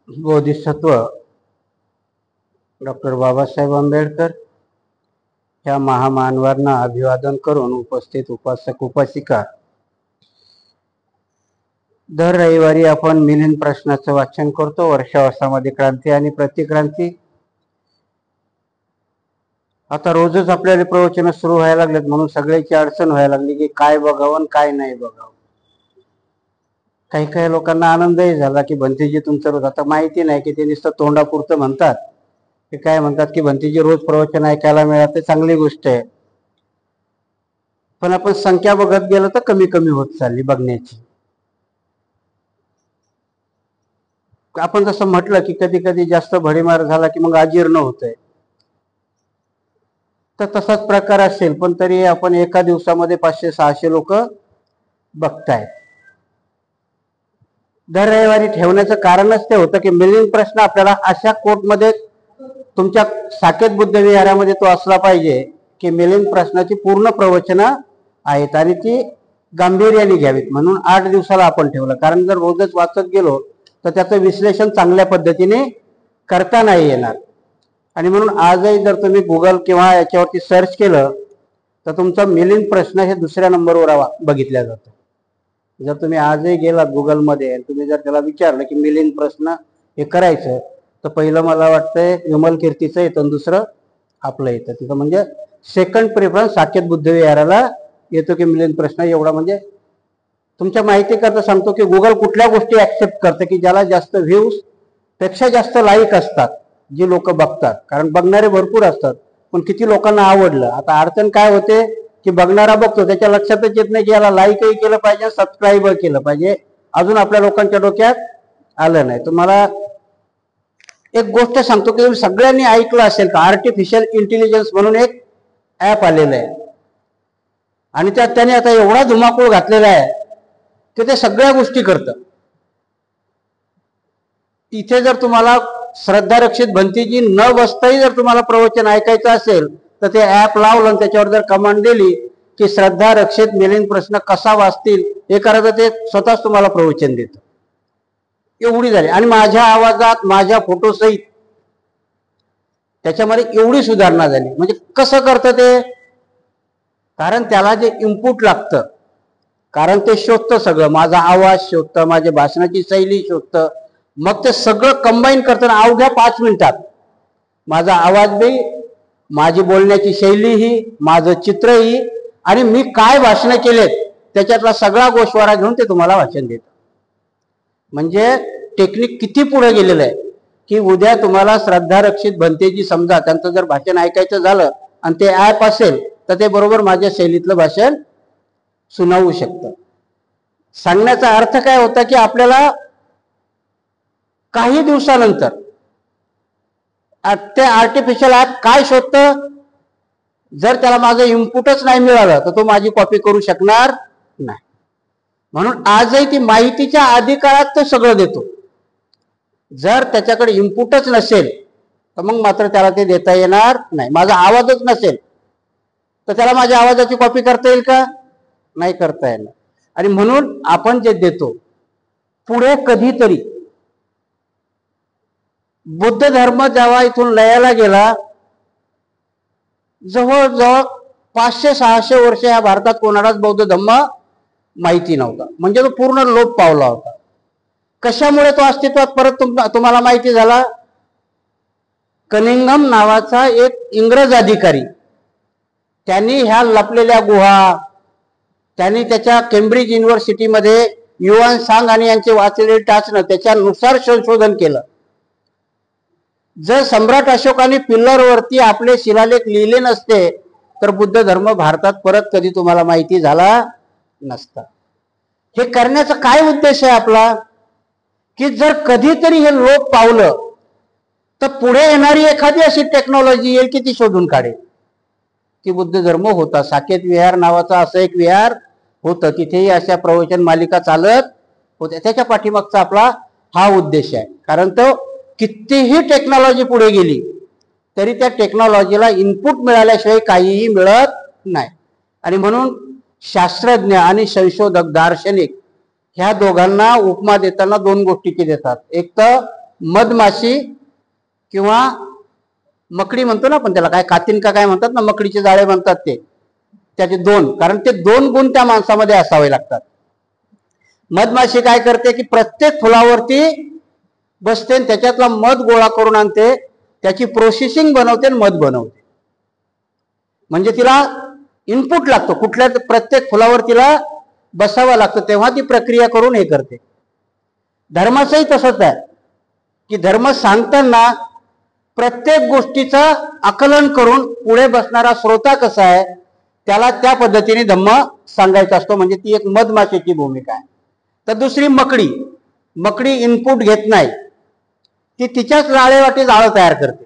Bodhisattva doctor Babasaheb Ambedkar ह्या महामानवांना अभिवादन करून उपस्थित उपासक उपासिका, दर रविवारी आपण मिलिंद प्रश्नाचं वाचन करतो. वर्षावर्षामध्ये क्रांती आणि प्रतिक्रांती. आता रोजच आपल्याला प्रवचन सुरू व्हायला लागलेत, म्हणून सगळ्याची अडचण व्हायला लागली की काय बघावं काय नाही बघावं. काही काही लोकांना आनंदही झाला की भंतेजी तुमचं रोज, आता माहिती नाही की ते नुसतं तोंडापुरतं म्हणतात, ते काय म्हणतात की भंतेजी रोज प्रवचन ऐकायला मिळालं, चांगली गोष्ट आहे. पण आपण संख्या बघत गेलो तर कमी कमी होत चालली बघण्याची. आपण जसं म्हटलं की कधी कधी जास्त भडीमार झाला की मग अजीर्ण होतंय, तर तसाच प्रकार असेल. पण तरी आपण एका दिवसामध्ये 500-600 लोक बघताय. दर रविवारी ठेवण्याचं कारणच ते होतं की मिलिंद प्रश्न आपल्याला अशा कोर्टमध्ये तुमच्या साकेत बुद्ध विहारामध्ये तो असला पाहिजे की मिलिंद प्रश्नाची पूर्ण प्रवचनं आहेत आणि ती गांभीर्याने घ्यावीत. म्हणून 8 दिवसाला आपण ठेवलं, कारण जर रोजच वाचत गेलो तर त्याचं विश्लेषण चांगल्या पद्धतीने करता नाही येणार. आणि म्हणून आजही जर तुम्ही गुगल किंवा याच्यावरती सर्च केलं तर तुमचा मिलिंद प्रश्न हे दुसऱ्या नंबरवर बघितल्या जातं. जर तुम्ही आजही गेलात गुगलमध्ये आणि तुम्ही जर त्याला विचारलं की मिलिंद प्रश्न हे करायचं, तर पहिलं मला वाटतंय विमल कीर्तीचं येतं आणि दुसरं आपलं येतं. तिथं म्हणजे सेकंड प्रेफरन्स साकेत बुद्ध विहाराला येतो की मिलिंद प्रश्न एवढा. म्हणजे तुमच्या माहिती करता सांगतो की गुगल कुठल्या गोष्टी ऍक्सेप्ट करते की ज्याला जास्त व्ह्यूज पेक्षा जास्त लाईक असतात, जी लोक बघतात. कारण बघणारे भरपूर असतात पण किती लोकांना आवडलं. आता अडचण काय होते की बघणारा बघतो, त्याच्या लक्षातच येत नाही की याला लाईकही केलं पाहिजे, सबस्क्राईब केलं पाहिजे. अजून आपल्या लोकांच्या डोक्यात आलं नाही. तुम्हाला एक गोष्ट सांगतो की तुम्ही सगळ्यांनी ऐकलं असेल का, आर्टिफिशियल इंटेलिजन्स म्हणून एक ऍप आलेलं आहे आणि त्याने आता एवढा धुमाकूळ घातलेला आहे की ते सगळ्या गोष्टी करतं. इथे जर तुम्हाला श्रद्धा रक्षित भंतीजी न बसताही जर तुम्हाला प्रवचन ऐकायचं असेल तर ते ऍप लावलं आणि त्याच्यावर जर कमांड दिली की श्रद्धा रक्षित मिलिंद प्रश्न कसा वाचतील हे करायचं, ते स्वतःच तुम्हाला प्रवचन देतं. एवढी झाली. आणि माझ्या आवाजात माझ्या फोटो सहित त्याच्यामध्ये एवढी सुधारणा झाली. म्हणजे कसं करतं ते, कारण त्याला जे इनपुट लागतं, कारण ते शोधतं सगळं, माझा आवाज शोधतं, माझी भाषणाची शैली शोधतं, मग ते सगळं कंबाईन करताना अवघ्या 5 मिनिटात माझा आवाज बी, माझी बोलण्याची शैलीही, माझं चित्रही आणि मी काय भाषण केलेत त्याच्यातला सगळा गोषवारा घेऊन ते तुम्हाला वाचन देतं. म्हणजे टेक्निक किती पुढे गेलेलं आहे की उद्या तुम्हाला श्रद्धा रक्षित भंतेजी समजा त्यांचं जर भाषण ऐकायचं झालं आणि ते ऍप असेल तर ते बरोबर माझ्या शैलीतलं भाषण सुनावू शकतं. सांगण्याचा अर्थ काय होता की आपल्याला काही दिवसानंतर ते आर्टिफिशियल ऍप काय शोधतं, जर त्याला माझं इनपुटच नाही मिळालं तर तो माझी कॉपी करू शकणार नाही. म्हणून आजही ती माहितीच्या अधिकारात तो सगळं देतो. जर त्याच्याकडे इनपुटच नसेल तर मग मात्र त्याला ते देता येणार नाही. माझा आवाजच नसेल तर त्याला माझ्या आवाजाची कॉपी करता येईल का, नाही करता येणार. आणि म्हणून आपण जे देतो पुढे कधीतरी बुद्ध धर्म जेव्हा इथून लयाला गेला, जवळजवळ 500-600 वर्ष या भारतात कोणालाच बौद्ध धर्म माहिती नव्हता. म्हणजे तो पूर्ण लोप पावला होता. कशामुळे तो अस्तित्वात परत तुम्हाला माहिती झाला, कनिंगम नावाचा एक इंग्रज अधिकारी, त्यांनी ह्या लपलेल्या गुहा, त्यांनी त्याच्या केम्ब्रिज युनिव्हर्सिटीमध्ये युआन सांग आणि यांचे वाचलेले टाचणं त्याच्यानुसार संशोधन केलं. जर सम्राट अशोकाने पिल्लरवरती आपले शिलालेख लिहिले नसते तर बुद्ध धर्म भारतात परत कधी तुम्हाला माहिती झाला नसता. हे करण्याचा काय उद्देश आहे आपला, की जर कधीतरी हे लोप पावलं तर पुढे येणारी एखादी अशी टेक्नॉलॉजी येईल की ती शोधून काढेल की बुद्ध धर्म होता. साकेत विहार नावाचा असं एक विहार होतं, तिथेही अशा प्रवचन मालिका चालत होत्या. त्याच्या पाठीमागचा आपला हा उद्देश आहे. कारण तो कितीही टेक्नॉलॉजी पुढे गेली तरी त्या टेक्नॉलॉजीला इनपुट मिळाल्याशिवाय काहीही मिळत नाही. आणि म्हणून शास्त्रज्ञ आणि संशोधक दार्शनिक ह्या दोघांना उपमा देताना 2 गोष्टीची देतात. एक तर मधमाशी किंवा मकडी म्हणतो ना आपण त्याला, काय कातीन का काय म्हणतात ना, मकडीचे जाळे म्हणतात ते, त्याचे दोन, कारण ते दोन गुण त्या माणसामध्ये असावे लागतात. मधमाशी काय करते की प्रत्येक फुलावरती बसते आणि त्याच्यातला मध गोळा करून आणते, त्याची प्रोसेसिंग बनवते आणि मध बनवते. म्हणजे तिला इनपुट लागतो, कुठल्या प्रत्येक फुलावर तिला बसावं लागतं, तेव्हा ती प्रक्रिया करून हे करते. धर्माचंही तसंच आहे की धर्म सांगताना प्रत्येक गोष्टीचं आकलन करून पुढे बसणारा श्रोता कसा आहे त्याला त्या पद्धतीने धम्म सांगायचा असतो. म्हणजे ती एक मधमाशीची भूमिका आहे. तर दुसरी मकडी, मकडी इनपुट घेत नाही, ती तिच्याच जाळेवाटी जाळं तयार करते.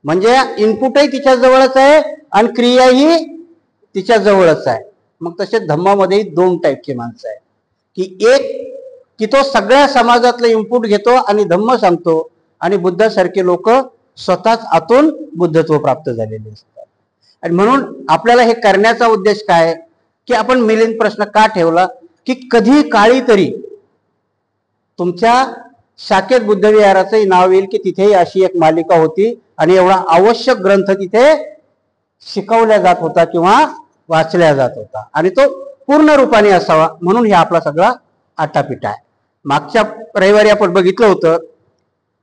म्हणजे इनपुटही तिच्या जवळच आहे आणि क्रियाही तिच्या जवळच आहे. मग तसे धम्मामध्ये दोन टाईपची माणसं आहे की एक की तो सगळ्या समाजातलं इनपुट घेतो आणि धम्म सांगतो, आणि बुद्धासारखे लोक स्वतःच आतून बुद्धत्व प्राप्त झालेले असतात. आणि म्हणून आपल्याला हे करण्याचा उद्देश काय की आपण मिलिंद प्रश्न का ठेवला की कधी काळी तरी तुमच्या शाखेत बुद्धविहाराचंही नाव येईल की तिथेही अशी एक मालिका होती आणि एवढा आवश्यक ग्रंथ तिथे शिकवल्या जात होता किंवा वाचल्या जात होता, आणि तो पूर्ण रूपाने असावा म्हणून हे आपला सगळा आटापिटा आहे. मागच्या रविवारी आपण बघितलं होतं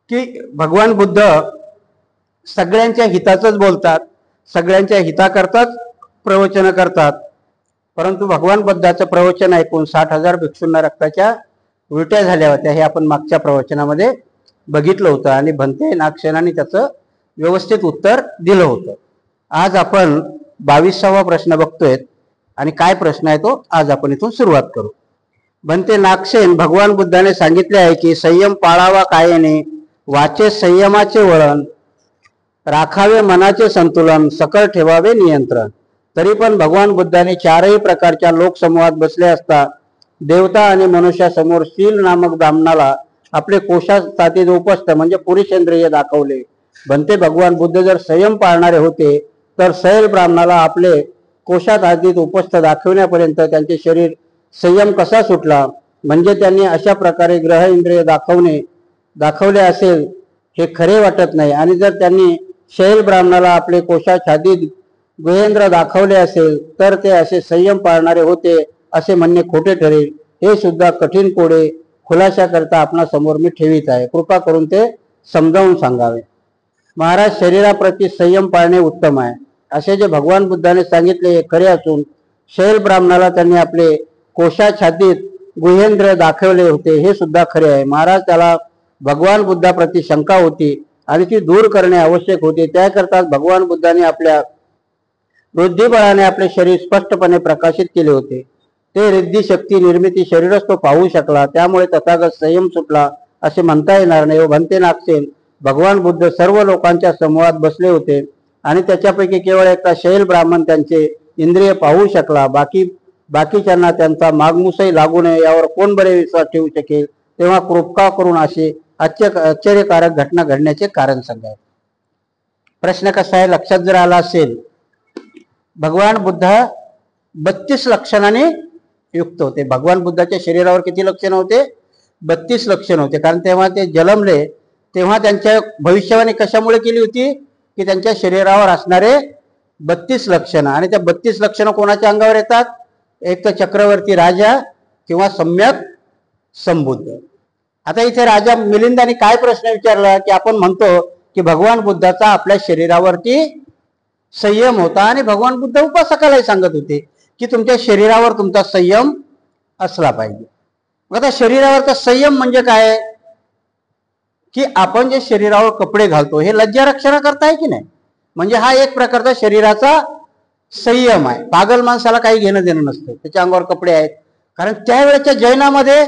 की भगवान बुद्ध सगळ्यांच्या हिताचंच बोलतात, सगळ्यांच्या हिताकरताच प्रवचन करतात, परंतु भगवान बुद्धाचं प्रवचन ऐकून 60,000 भिक्षूंना रक्ताच्या उलट्या झाल्या होत्या, हे आपण मागच्या प्रवचनामध्ये बघितलं होतं आणि भंते नागसेनाने त्याचं व्यवस्थित उत्तर दिलं होतं. आज आपण 22वा प्रश्न बघतोय आणि काय प्रश्न आहे तो आज आपण इथून सुरुवात करू. भंते नागसेन, भगवान बुद्धाने सांगितले आहे की संयम पाळावा कायेने, वाचे संयमाचे वळण, राखावे मनाचे संतुलन, सकळ ठेवावे नियंत्रण. तरी पण भगवान बुद्धाने चारही प्रकारच्या लोकसमूहात बसले असता देवता आणि मनुष्यासमोर शील नामक ब्राह्मणाला आपले कोशात उपस्थ म्हणजे पुरुषेंद्रिय दाखवले. भंते भगवान बुद्ध जर संयम पाळणारे होते तर सैल ब्राह्मणाला आपले कोशात आधीत उपस्थ दाखवण्यापर्यंत त्यांचे शरीर संयम कसा सुटला, म्हणजे त्यांनी अशा प्रकारे ग्रह इंद्रिय दाखवले असेल हे खरे वाटत नाही. आणि जर त्यांनी शैल ब्राह्मणाला आपले कोशाच्छादित गुहेंद्र दाखवले असेल तर ते असे संयम पाळणारे होते असे म्हणणे खोटे ठरेल. हे सुद्धा कठीण कोडे खुलासा करता आपणा समोर मी ठेवीत आहे, कृपा करून ते समजावून सांगावे. महाराज, शरीराप्रती संयम पाळणे उत्तम आहे असे जे भगवान बुद्धाने सांगितले हे खरे असून शैल ब्राह्मणाला त्यांनी आपले कोशाच्छादित गुहेंद्र दाखवले होते हे सुद्धा खरे आहे. महाराज, त्याला भगवान बुद्धाप्रती शंका होती आणि ती दूर करणे आवश्यक होते. त्याकरताच भगवान बुद्धाने आपल्या बुद्धिबळाने आपले शरीर स्पष्टपणे प्रकाशित केले होते. ते रिद्धी शक्ती निर्मिती शरीरच तो पाहू शकला, त्यामुळे तथागत संयम सुटला असे म्हणता येणार नाही. व भंते नागसेन, भगवान बुद्ध सर्व लोकांच्या समूहात बसले होते आणि त्याच्यापैकी केवळ एकटा शैल ब्राह्मण त्यांचे इंद्रिय पाहू शकला. बाकीच्यांना त्यांचा मागमुसही लागू नये यावर कोण बरे विश्वास ठेवू शकेल. तेव्हा कृपा करून असे आश्चर्यकारक घटना घडण्याचे कारण सांगा. प्रश्न कसा आहे लक्षात जर आला असेल, भगवान बुद्ध 32 लक्षणाने युक्त होते. भगवान बुद्धाच्या शरीरावर किती लक्षण होते? 32 लक्षण होते. कारण तेव्हा ते जन्मले तेव्हा त्यांच्या भविष्यवाणी कशामुळे केली होती की त्यांच्या शरीरावर असणारे 32 लक्षणं, आणि त्या 32 लक्षणं कोणाच्या अंगावर येतात? एक तर चक्रवर्ती राजा किंवा सम्यक संबुद्ध. आता इथे राजा मिलिंदाने काय प्रश्न विचारला की आपण म्हणतो की भगवान बुद्धाचा आपल्या शरीरावरती संयम होता आणि भगवान बुद्ध उपासकालाही सांगत होते की तुमच्या शरीरावर तुमचा संयम असला पाहिजे. मग आता शरीरावरचा संयम म्हणजे काय की आपण जे शरीरावर कपडे घालतो हे लज्जा रक्षणा करता आहे की नाही, म्हणजे हा एक प्रकारचा शरीराचा संयम आहे. पागल माणसाला काही घेणं देणं नसतं, त्याच्या अंगावर कपडे आहेत. कारण त्यावेळेच्या जैनामध्ये,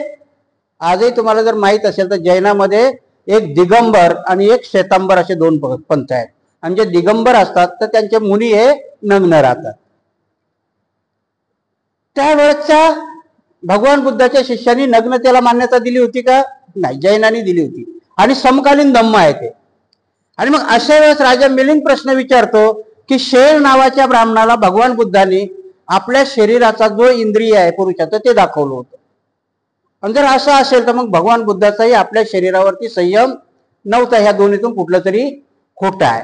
आजही तुम्हाला जर माहित असेल तर जैनामध्ये एक दिगंबर आणि एक श्वेतांबर असे दोन पंथ आहेत. आणि जे दिगंबर असतात तर त्यांचे मुनी हे नग्न राहतात. त्यावेळेच्या भगवान बुद्धाच्या शिष्यांनी नग्नतेला मान्यता दिली होती का? नाही, जैनांनी दिली होती. आणि समकालीन धम्म आहे ते. आणि मग अशा वेळेस राजा मिलिंद प्रश्न विचारतो की शैल नावाच्या ब्राह्मणाला भगवान बुद्धांनी आपल्या शरीराचा जो इंद्रिय आहे पुरुषाचं ते दाखवलं होतं. आणि जर असं असेल तर मग भगवान बुद्धाचाही आपल्या शरीरावरती संयम नव्हता. ह्या दोन्हीतून कुठलं तरी खोटं आहे.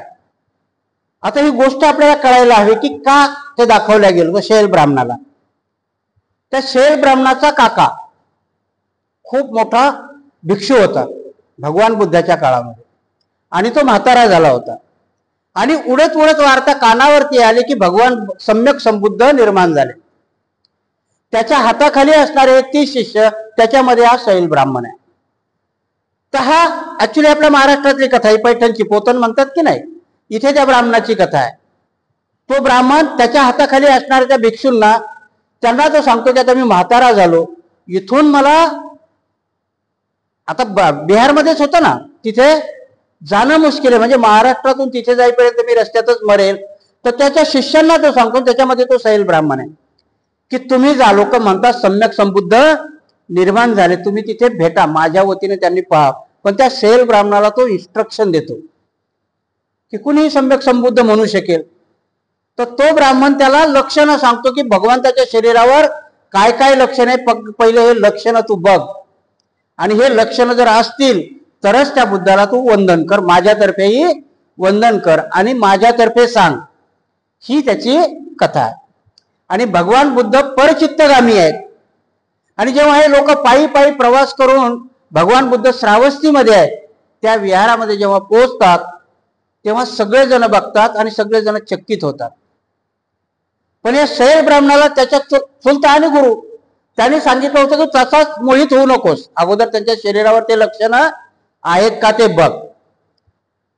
आता ही गोष्ट आपल्याला कळायला हवी की का ते दाखवलं गेलं. शैल ब्राह्मणाला, त्या शैल ब्राह्मणाचा काका खूप मोठा भिक्षू होता भगवान बुद्धाच्या काळामध्ये, आणि तो म्हातारा झाला होता. आणि उडत उडत वार्ता कानावरती आली की भगवान सम्यक संबुद्ध निर्माण झाले. त्याच्या हाताखाली असणारे 30 शिष्य, त्याच्यामध्ये हा शैल ब्राह्मण आहे. तर हा ऍक्च्युली आपल्या महाराष्ट्रातली कथा आहे. पैठणची पोतन म्हणतात की नाही, इथे त्या ब्राह्मणाची कथा आहे. तो ब्राह्मण त्याच्या हाताखाली असणाऱ्या त्या भिक्षूंना, त्यांना तो सांगतो की आता मी म्हातारा झालो, इथून मला आता बिहारमध्येच होतं ना, तिथे जाणं मुश्किल आहे, म्हणजे महाराष्ट्रातून तिथे जाईपर्यंत मी रस्त्यातच मरेल. तर त्याच्या शिष्यांना तो सांगतो, त्याच्यामध्ये तो शैल ब्राह्मण आहे, की तुम्ही जा, लोक म्हणतात सम्यक संबुद्ध निर्माण झाले, तुम्ही तिथे भेटा, माझ्या वतीने त्यांनी पहा. पण त्या शैल ब्राह्मणाला तो इन्स्ट्रक्शन देतो की कुणीही सम्यक संबुद्ध म्हणू शकेल. तर तो ब्राह्मण त्याला लक्षणं सांगतो की भगवंताच्या शरीरावर काय काय लक्षण आहे, पहिले हे लक्षणं तू बघ, आणि हे लक्षणं जर असतील तरच त्या बुद्धाला तू वंदन कर, माझ्यातर्फेही वंदन कर आणि माझ्यातर्फे सांग. ही त्याची कथा आहे. आणि भगवान बुद्ध परचित्तगामी आहेत. आणि जेव्हा हे लोक पायी पायी प्रवास करून भगवान बुद्ध श्रावस्तीमध्ये आहेत, त्या विहारामध्ये जेव्हा पोहोचतात तेव्हा सगळेजण बघतात आणि सगळेजण चकित होतात. पण या शैल ब्राह्मणाला त्याच्या चुलता आणि गुरु त्यांनी सांगितलं होतं की तसाच मोहित होऊ नकोस, अगोदर त्यांच्या शरीरावर ते लक्षणं आहेत का ते बघ.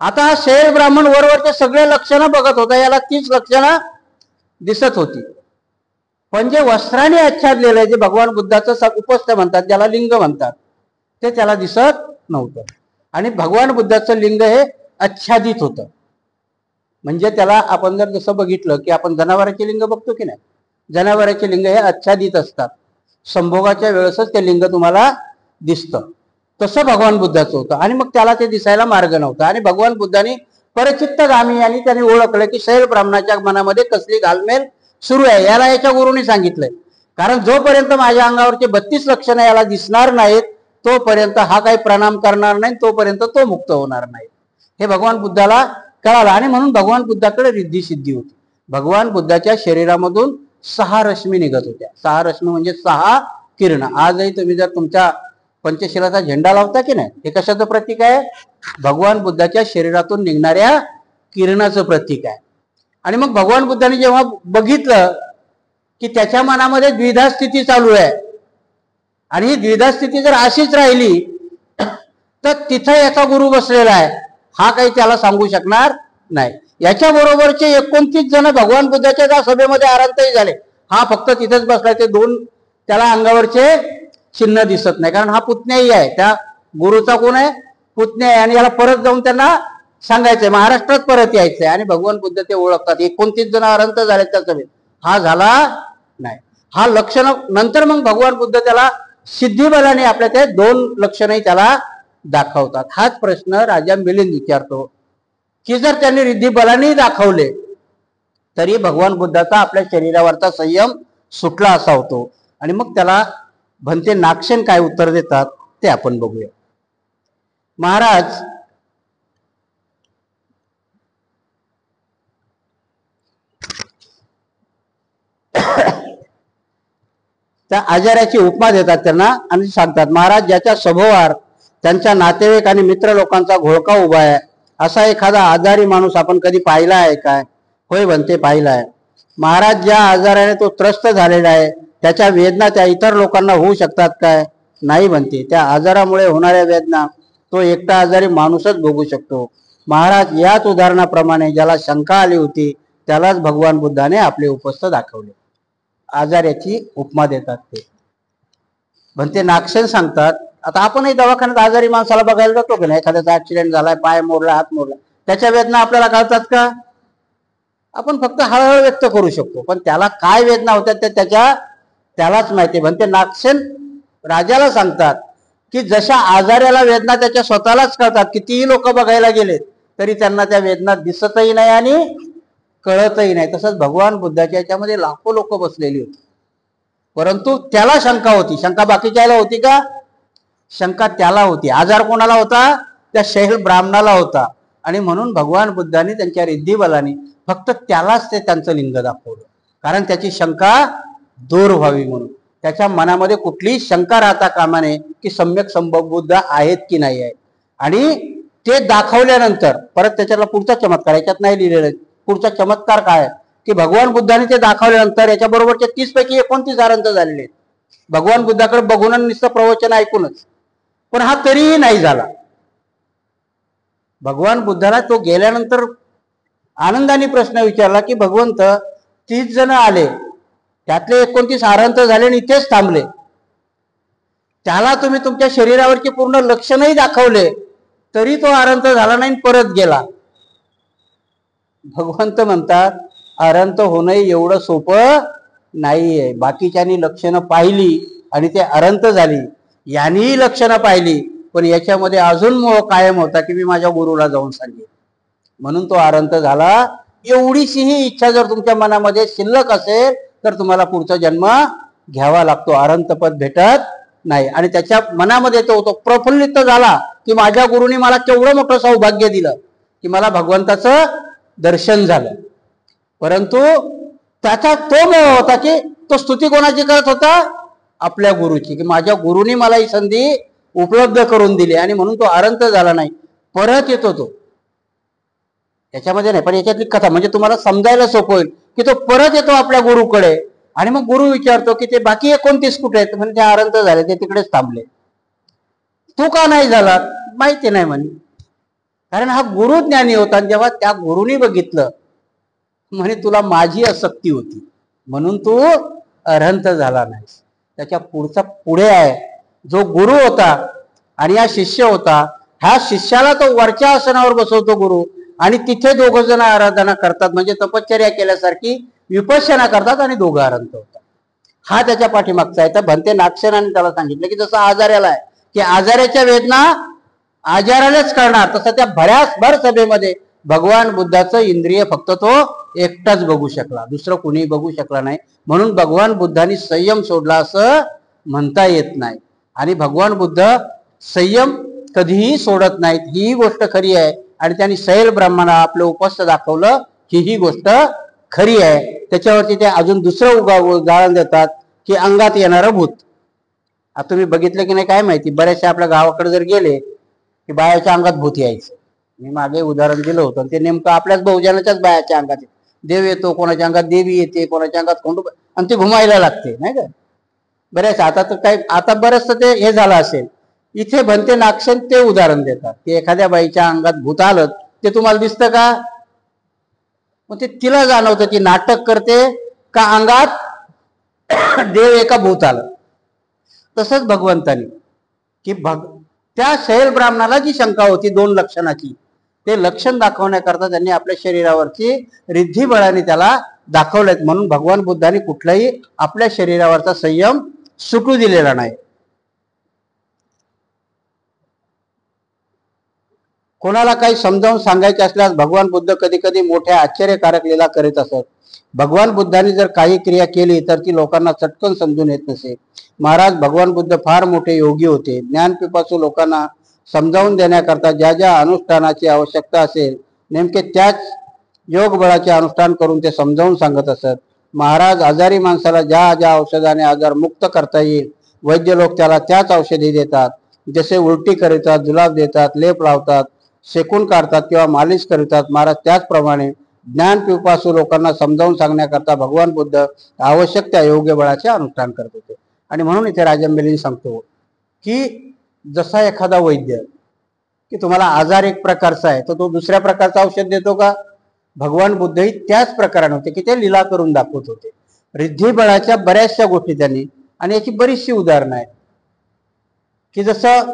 आता हा शैल ब्राह्मण वरवरचे सगळे लक्षणं बघत होता, याला 30 लक्षणं दिसत होती. पण जे वस्त्राने आच्छादलेलं आहे, जे भगवान बुद्धाचं उपस्थ म्हणतात, ज्याला लिंग म्हणतात, ते त्याला दिसत नव्हतं. आणि भगवान बुद्धाचं लिंग हे आच्छादित होतं. म्हणजे त्याला आपण जर जसं बघितलं की आपण जनावरांचे लिंग बघतो की नाही, जनावरांचे लिंग हे आच्छादित असतात, संभोगाच्या वेळेसच ते लिंग तुम्हाला दिसतं. तसं भगवान बुद्धाचं होतं. आणि मग त्याला ते दिसायला मार्ग नव्हता. आणि भगवान बुद्धांनी परचित्तगामी आणि त्यांनी ओळखलं की शैल ब्राह्मणाच्या मनामध्ये कसली घालमेल सुरू आहे. याला याच्या गुरुनी सांगितलंय, कारण जोपर्यंत माझ्या अंगावरचे 32 लक्षणं याला दिसणार नाहीत तोपर्यंत हा काही प्रणाम करणार नाही, तोपर्यंत तो मुक्त होणार नाही. हे भगवान बुद्धाला कळालं. आणि म्हणून भगवान बुद्धाकडे रिद्धी सिद्धी होती. भगवान बुद्धाच्या शरीरामधून 6 रश्मी निघत होत्या. 6 रश्मी म्हणजे 6 किरण. आजही तुम्ही जर तुमच्या पंचशिलाचा झेंडा लावता की नाही, हे कशाचं प्रतीक आहे? भगवान बुद्धाच्या शरीरातून निघणाऱ्या किरणाचं प्रतीक आहे. आणि मग भगवान बुद्धांनी जेव्हा बघितलं की त्याच्या मनामध्ये द्विधा स्थिती चालू आहे, आणि ही द्विधा स्थिती जर अशीच राहिली तर तिथं याचा गुरु बसलेला आहे, हा काही त्याला सांगू शकणार नाही. याच्या बरोबरचे 29 जण भगवान बुद्धाच्या त्या सभेमध्ये आरांतही झाले. हा फक्त तिथेच बसलाय. ते 2 त्याला अंगावरचे चिन्ह दिसत नाही, कारण हा पुतण्याही आहे. त्या गुरुचा कोण आहे? पुतण्या आहे. आणि याला परत जाऊन त्यांना सांगायचंय, महाराष्ट्रात परत यायचंय. आणि भगवान बुद्ध ते ओळखतात. 29 जण आरांत झाले त्या सभेत, हा झाला नाही. हा लक्षण नंतर मग भगवान बुद्ध त्याला सिद्धिबलाने आपल्या ते 2 लक्षणही त्याला दाखवतात. हाच प्रश्न राजा मिलिंद विचारतो की जर त्यांनी रिद्धी बलाने दाखवले तरी भगवान बुद्धाचा आपल्या शरीरावरचा संयम सुटला असा होतो. आणि मग त्याला भंते नागसेन काय उत्तर देतात ते आपण बघूया. महाराज त्या आजाराची उपमा देतात त्यांना आणि सांगतात, महाराज ज्याच्या सभोवार त्यांच्या नातेवाईक आणि मित्र लोकांचा घोळका उभा आहे, असा एखादा आजारी माणूस आपण कधी पाहिला आहे काय? होय भंते, पाहिला आहे. महाराज ज्या आजाराने तो त्रस्त झालेला आहे त्याच्या वेदना त्या इतर लोकांना होऊ शकतात काय? नाही भंते, त्या आजारामुळे होणाऱ्या वेदना तो एकटा आजारी माणूसच भोगू शकतो. महाराज याच उदाहरणाप्रमाणे ज्याला शंका आली होती त्यालाच भगवान बुद्धाने आपले उपस्थ दाखवले. आजाराची उपमा देतात ते भंते नागसेन सांगतात. आता आपणही दवाखान्यात आजारी माणसाला बघायला जातो की नाही, एखाद्याचा ऍक्सिडेंट झालाय, पाय मोडला, हात मोडला, त्याच्या वेदना आपल्याला कळतात का? आपण फक्त हळहळ व्यक्त करू शकतो, पण त्याला काय वेदना होत्या ते त्यालाच माहिती. भंते नागसेन राजाला सांगतात की जशा आजाराला वेदना त्याच्या स्वतःलाच कळतात, कितीही लोक बघायला गेले तरी त्यांना त्या वेदना दिसतही नाही आणि कळतही नाही. तसंच भगवान बुद्धाच्या याच्यामध्ये लाखो लोक बसलेली होती. परंतु त्याला शंका होती. शंका बाकीच्याला होती का? शंका त्याला होती. आजार कोणाला होता? त्या शैल ब्राह्मणाला होता. आणि म्हणून भगवान बुद्धांनी त्यांच्या रिद्धिबलाने फक्त त्यालाच ते त्यांचं लिंग दाखवलं, कारण त्याची शंका दूर व्हावी म्हणून. त्याच्या मनामध्ये कुठलीही शंका राहता कामा नये की सम्यक संबुद्ध आहेत की नाही आहेत. आणि ते दाखवल्यानंतर परत त्याच्याला पुढचा चमत्कार, याच्यात नाही लिहिलेलं, पुढचा चमत्कार काय की भगवान बुद्धांनी ते दाखवल्यानंतर याच्या बरोबरचे 30 पैकी 29 आरंत झालेले भगवान बुद्धाकडे बघून नुसतं प्रवचन ऐकूनच. पण हा तरीही नाही झाला. भगवान बुद्धाला तो गेल्यानंतर आनंदाने प्रश्न विचारला की भगवंत 30 जण आले, त्यातले 29 आरंत झाले आणि इथेच थांबले, त्याला तुम्ही तुमच्या शरीरावरचे पूर्ण लक्षणही दाखवले तरी तो आरंत झाला नाही, परत गेला. भगवंत म्हणतात आरंत होणं एवढं सोपं नाहीये. बाकीच्यांनी लक्षणं पाहिली आणि ते आरंत झाली, यांनीही लक्षणं पाहिली, पण याच्यामध्ये अजून मोह कायम होता की मी माझ्या गुरुला जाऊन सांगेन, म्हणून तो आरंत झाला. एवढीशीही इच्छा जर तुमच्या मनामध्ये शिल्लक असेल तर तुम्हाला पुढचा जन्म घ्यावा लागतो, आरंत पद भेटत नाही. आणि त्याच्या मनामध्ये तो प्रफुल्लित झाला की माझ्या गुरुनी मला केवढं मोठं सौभाग्य दिलं की मला भगवंताचं दर्शन झालं. परंतु त्याचा तो मोह होता की तो स्तुती कोणाची करत होता? आपल्या गुरुची, की माझ्या गुरुनी मला ही संधी उपलब्ध करून दिली, आणि म्हणून तो आरंत झाला नाही, परत येतो तो. याच्यामध्ये नाही, पण याच्यातली कथा म्हणजे तुम्हाला समजायला सोपं होईल की तो परत येतो आपल्या गुरुकडे. आणि मग गुरु विचारतो की ते बाकी 29 कुठे आहेत? म्हणजे ते आरंत झाले, ते तिकडेच थांबले. तू का नाही झाला? माहिती नाही म्हणे, कारण हा गुरु ज्ञानी होता. जेव्हा त्या गुरुनी बघितलं म्हणे तुला माझी आसक्ती होती म्हणून तू अरहंत झाला नाही. त्याच्या पुढे आहे, जो गुरु होता आणि हा शिष्य होता, ह्या शिष्याला तो वरच्या आसनावर बसवतो गुरु, आणि तिथे दोघ जण आराधना करतात, म्हणजे तपश्चर्या केल्यासारखी विपश्यना करतात, आणि दोघं आरंत होतात. हा त्याच्या पाठीमागचा आहे. तर भंते नागसेनाने त्याला सांगितलं की जसं आजाराला आहे की आजाराच्या वेदना आजारालाच करणार, तसं त्या भर सभेमध्ये भगवान बुद्धाचं इंद्रिय फक्त तो एकटाच बघू शकला, दुसरं कुणी बघू शकला नाही. म्हणून भगवान बुद्धांनी संयम सोडला असं म्हणता येत नाही. आणि भगवान बुद्ध संयम कधीही सोडत नाहीत, ही गोष्ट खरी आहे. आणि त्यांनी शैल ब्राह्मणाला आपलं उपस्थ दाखवलं ही गोष्ट खरी आहे. त्याच्यावरती ते अजून दुसरं उदाहरण देतात की अंगात येणारं भूत. आता तुम्ही बघितलं की नाही काय माहिती, बऱ्याचशा आपल्या गावाकडे जर गेले की बायाच्या अंगात भूत यायचं. मी मागे उदाहरण दिलं होतं, ते नेमकं आपल्याच बहुजनाच्याच बायाच्या अंगात देव येतो, कोणाच्या अंगात देवी येते, कोणाच्या अंगात कोंडू, आणि ते घुमायला लागते नाही का बऱ्याच. आता तर काय, आता बरंच ते हे झालं असेल. इथे भंते नागसेन ते उदाहरण देतात की एखाद्या बाईच्या अंगात भूत आलं ते तुम्हाला दिसतं का? मग ते तिला जाणवतं ती नाटक करते का अंगात देव एका भूत आलं. तसंच भगवंतानी की त्या शैल ब्राह्मणाला जी शंका होती 2 लक्षणाची, ते लक्षण दाखवण्याकरता त्यांनी आपल्या शरीरावरची रिद्धी बळाने त्याला दाखवलेत. म्हणून भगवान बुद्धांनी कुठलाही आपल्या शरीरावरचा संयम सुटू दिलेला नाही. कोणाला काही समजावून सांगायचे असल्यास भगवान बुद्ध कधी कधी मोठ्या आश्चर्यकारक लीला करीत असत. भगवान बुद्धांनी जर काही क्रिया केली तर ती लोकांना चटकन समजून येत नसे. महाराज भगवान बुद्ध फार मोठे योगी होते. ज्ञानपिपासू लोकांना समजावून देण्याकरता ज्या ज्या अनुष्ठानाची आवश्यकता असेल नेमके त्याच योग बळाचे अनुष्ठान करून ते समजावून सांगत असत. महाराज आजारी माणसाला ज्या ज्या औषधाने आजार मुक्त करता येईल वैद्य लोक त्याला त्याच औषधी देतात. जसे उलटी करीतात, जुलाब देतात, लेप लावतात, शेकून काढतात किंवा मालिश करीतात. महाराज त्याचप्रमाणे ज्ञानपिपासू लोकांना समजावून सांगण्याकरता भगवान बुद्ध आवश्यक त्या योग्य बळाचे अनुष्ठान करत होते. आणि म्हणून इथे राजंबेली सांगतो की जसा एखादा वैद्य की तुम्हाला आजार एक प्रकारचा आहे तर तो दुसऱ्या प्रकारचं औषध देतो का? भगवान बुद्धही त्याच प्रकाराने होते की ते लीला करून दाखवत होते. रिद्धी बळाच्या बऱ्याचशा गोष्टी त्यांनी, आणि याची बरीचशी उदाहरणं आहेत की जसं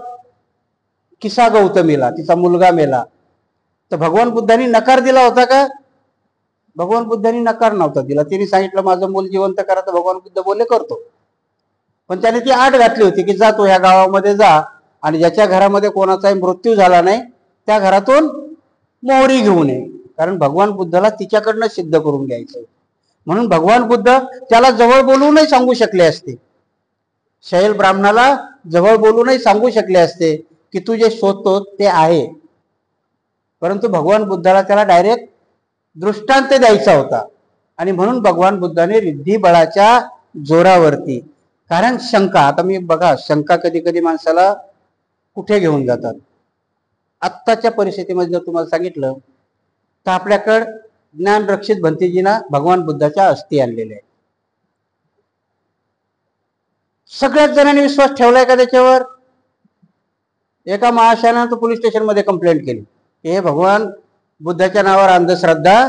किसा गौतमीला तिचा मुलगा मेला तर भगवान बुद्धांनी नकार दिला होता का? भगवान बुद्धांनी नकार नव्हता दिला. तिने सांगितलं माझं मूल जिवंत करा, तर भगवान बुद्ध बोलले करतो. पण त्याने ती आट घातली होती की जा तो ह्या गावामध्ये जा आणि ज्याच्या घरामध्ये कोणाचाही मृत्यू झाला नाही त्या घरातून मोहरी घेऊन ये, कारण भगवान बुद्धाला तिच्याकडनं सिद्ध करून घ्यायचं. म्हणून भगवान बुद्ध त्याला जवळ बोलूनही सांगू शकले असते, शैल ब्राह्मणाला जवळ बोलूनही सांगू शकले असते की तू जे शोधतो ते आहे, परंतु भगवान बुद्धाला त्याला डायरेक्ट दृष्टांत द्यायचा होता. आणि म्हणून भगवान बुद्धाने रिद्धी बळाच्या जोरावरती, कारण शंका, आता मी बघा शंका कधी कधी माणसाला कुठे घेऊन जातात. आत्ताच्या परिस्थितीमध्ये जर तुम्हाला सांगितलं तर आपल्याकडं ज्ञान रक्षित भंतेजींना भगवान बुद्धाच्या अस्थी आणलेल्या आहेत. सगळ्याच जणांनी विश्वास ठेवलाय का त्याच्यावर? एका महाशयानं तो पोलीस स्टेशन मध्ये कंप्लेंट केली, हे भगवान बुद्धाच्या नावावर अंधश्रद्धा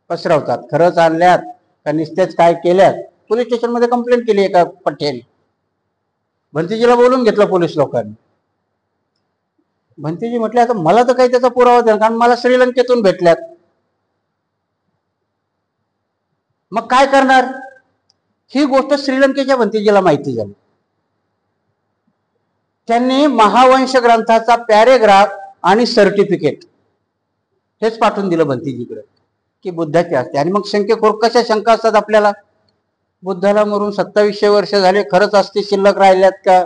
पसरवतात, खरंच आणल्यात का निस्तेच काय केल्यात. पोलीस स्टेशन मध्ये कंप्लेंट केली एका पठ्ठ्याने. भंतेजीला बोलून घेतलं पोलीस लोकांनी. भंतेजी म्हटले आता मला तर काही त्याचा पुरावा द्या, कारण मला श्रीलंकेतून भेटल्यात, मग काय करणार. ही गोष्ट श्रीलंकेच्या भंतेजीला माहिती झाली. त्यांनी महावंश ग्रंथाचा पॅरेग्राफ आणि सर्टिफिकेट हेच पाठवून दिलं भंतेजीकडे की बुद्धाची असते. आणि मग शंकेखोर कशा शंका असतात आपल्याला, बुद्धाला मरून 2700 वर्ष झाले, खरंच असते शिल्लक राहिल्यात का.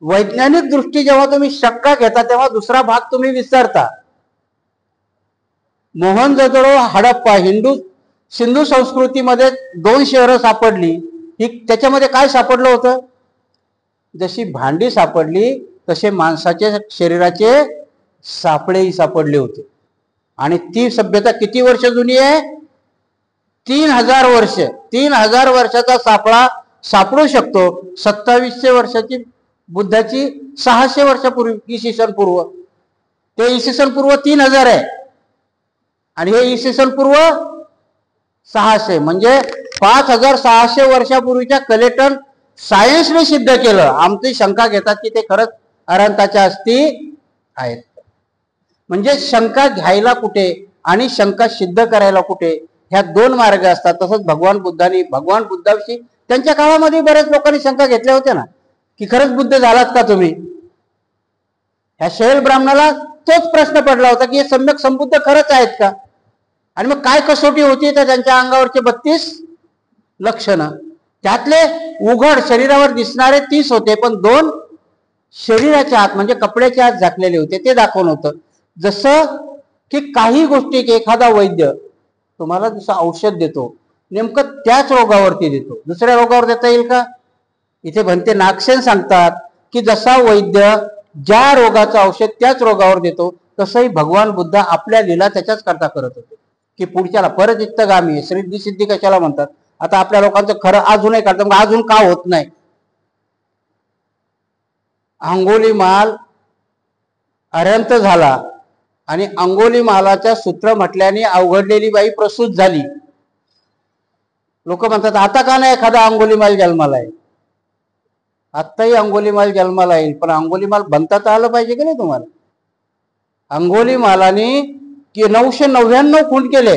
वैज्ञानिक दृष्टी जेव्हा तुम्ही शंका घेता तेव्हा दुसरा भाग तुम्ही विसरता. मोहनजोदडो, हडप्पा, सिंधू संस्कृतीमध्ये 2 शहरं सापडली. ही त्याच्यामध्ये काय सापडलं होतं, जशी भांडी सापडली तसे माणसाचे शरीराचे सापळेही सापडले होते. आणि ती सभ्यता किती वर्ष जुनी आहे, 3000 वर्ष. 3000 वर्षाचा सापळा सापडू शकतो. 2700 वर्षाची बुद्धाची 600 वर्षापूर्वी इसवी सन पूर्व, ते इसवी सन पूर्व 3000 आहे आणि हे इसवी सन पूर्व 600, म्हणजे 5600 वर्षापूर्वीच्या कलेक्टर सायन्सने सिद्ध केलं. आमची शंका घेतात की ते खरंच अनंताच्या अस्थी आहेत. म्हणजे शंका घ्यायला कुठे आणि शंका सिद्ध करायला कुठे, ह्या 2 मार्ग असतात. तसंच भगवान बुद्धाविषयी त्यांच्या काळामध्ये बऱ्याच लोकांनी शंका घेतल्या होत्या ना, की खरंच बुद्ध झालात का तुम्ही. ह्या शैल ब्राह्मणाला तोच प्रश्न पडला होता की हे सम्यक संबुद्ध खरंच आहेत का. आणि मग काय कसोटी होती, तर त्यांच्या अंगावरचे 32 लक्षणं, त्यातले उघड शरीरावर दिसणारे 30 होते, पण 2 शरीराच्या आत म्हणजे कपड्याच्या आत झाकलेले होते, ते दाखवून होतं. जसं की काही गोष्टी एखादा वैद्य तुम्हाला जसं औषध देतो नेमकं त्याच रोगावरती देतो, दुसऱ्या रोगावर देता येईल का. इथे भंते नागसेन सांगतात की जसा वैद्य ज्या रोगाचं औषध त्याच रोगावर देतो, तसंही भगवान बुद्ध आपल्या लीला त्याच्याच करता करत होते की पुढच्याला परत इत्तगामी श्रीद्धी सिद्धी कशाला म्हणतात. आता आपल्या लोकांचं खरं अजूनही करतात, मग अजून का होत नाही. अंगुलीमाल अरहंत झाला आणि अंगुलीमालाच्या सूत्र म्हटल्याने अवघडलेली बाई प्रसूत झाली. लोक म्हणतात आता का नाही एखादा अंगुलीमाल जन्माला आहे. आत्ताही अंगुलीमाल जन्माला येईल, पण अंगुलीमाल बनता तर आलं पाहिजे की नाही तुम्हाला. अंगुलीमालाने 999 खून केले,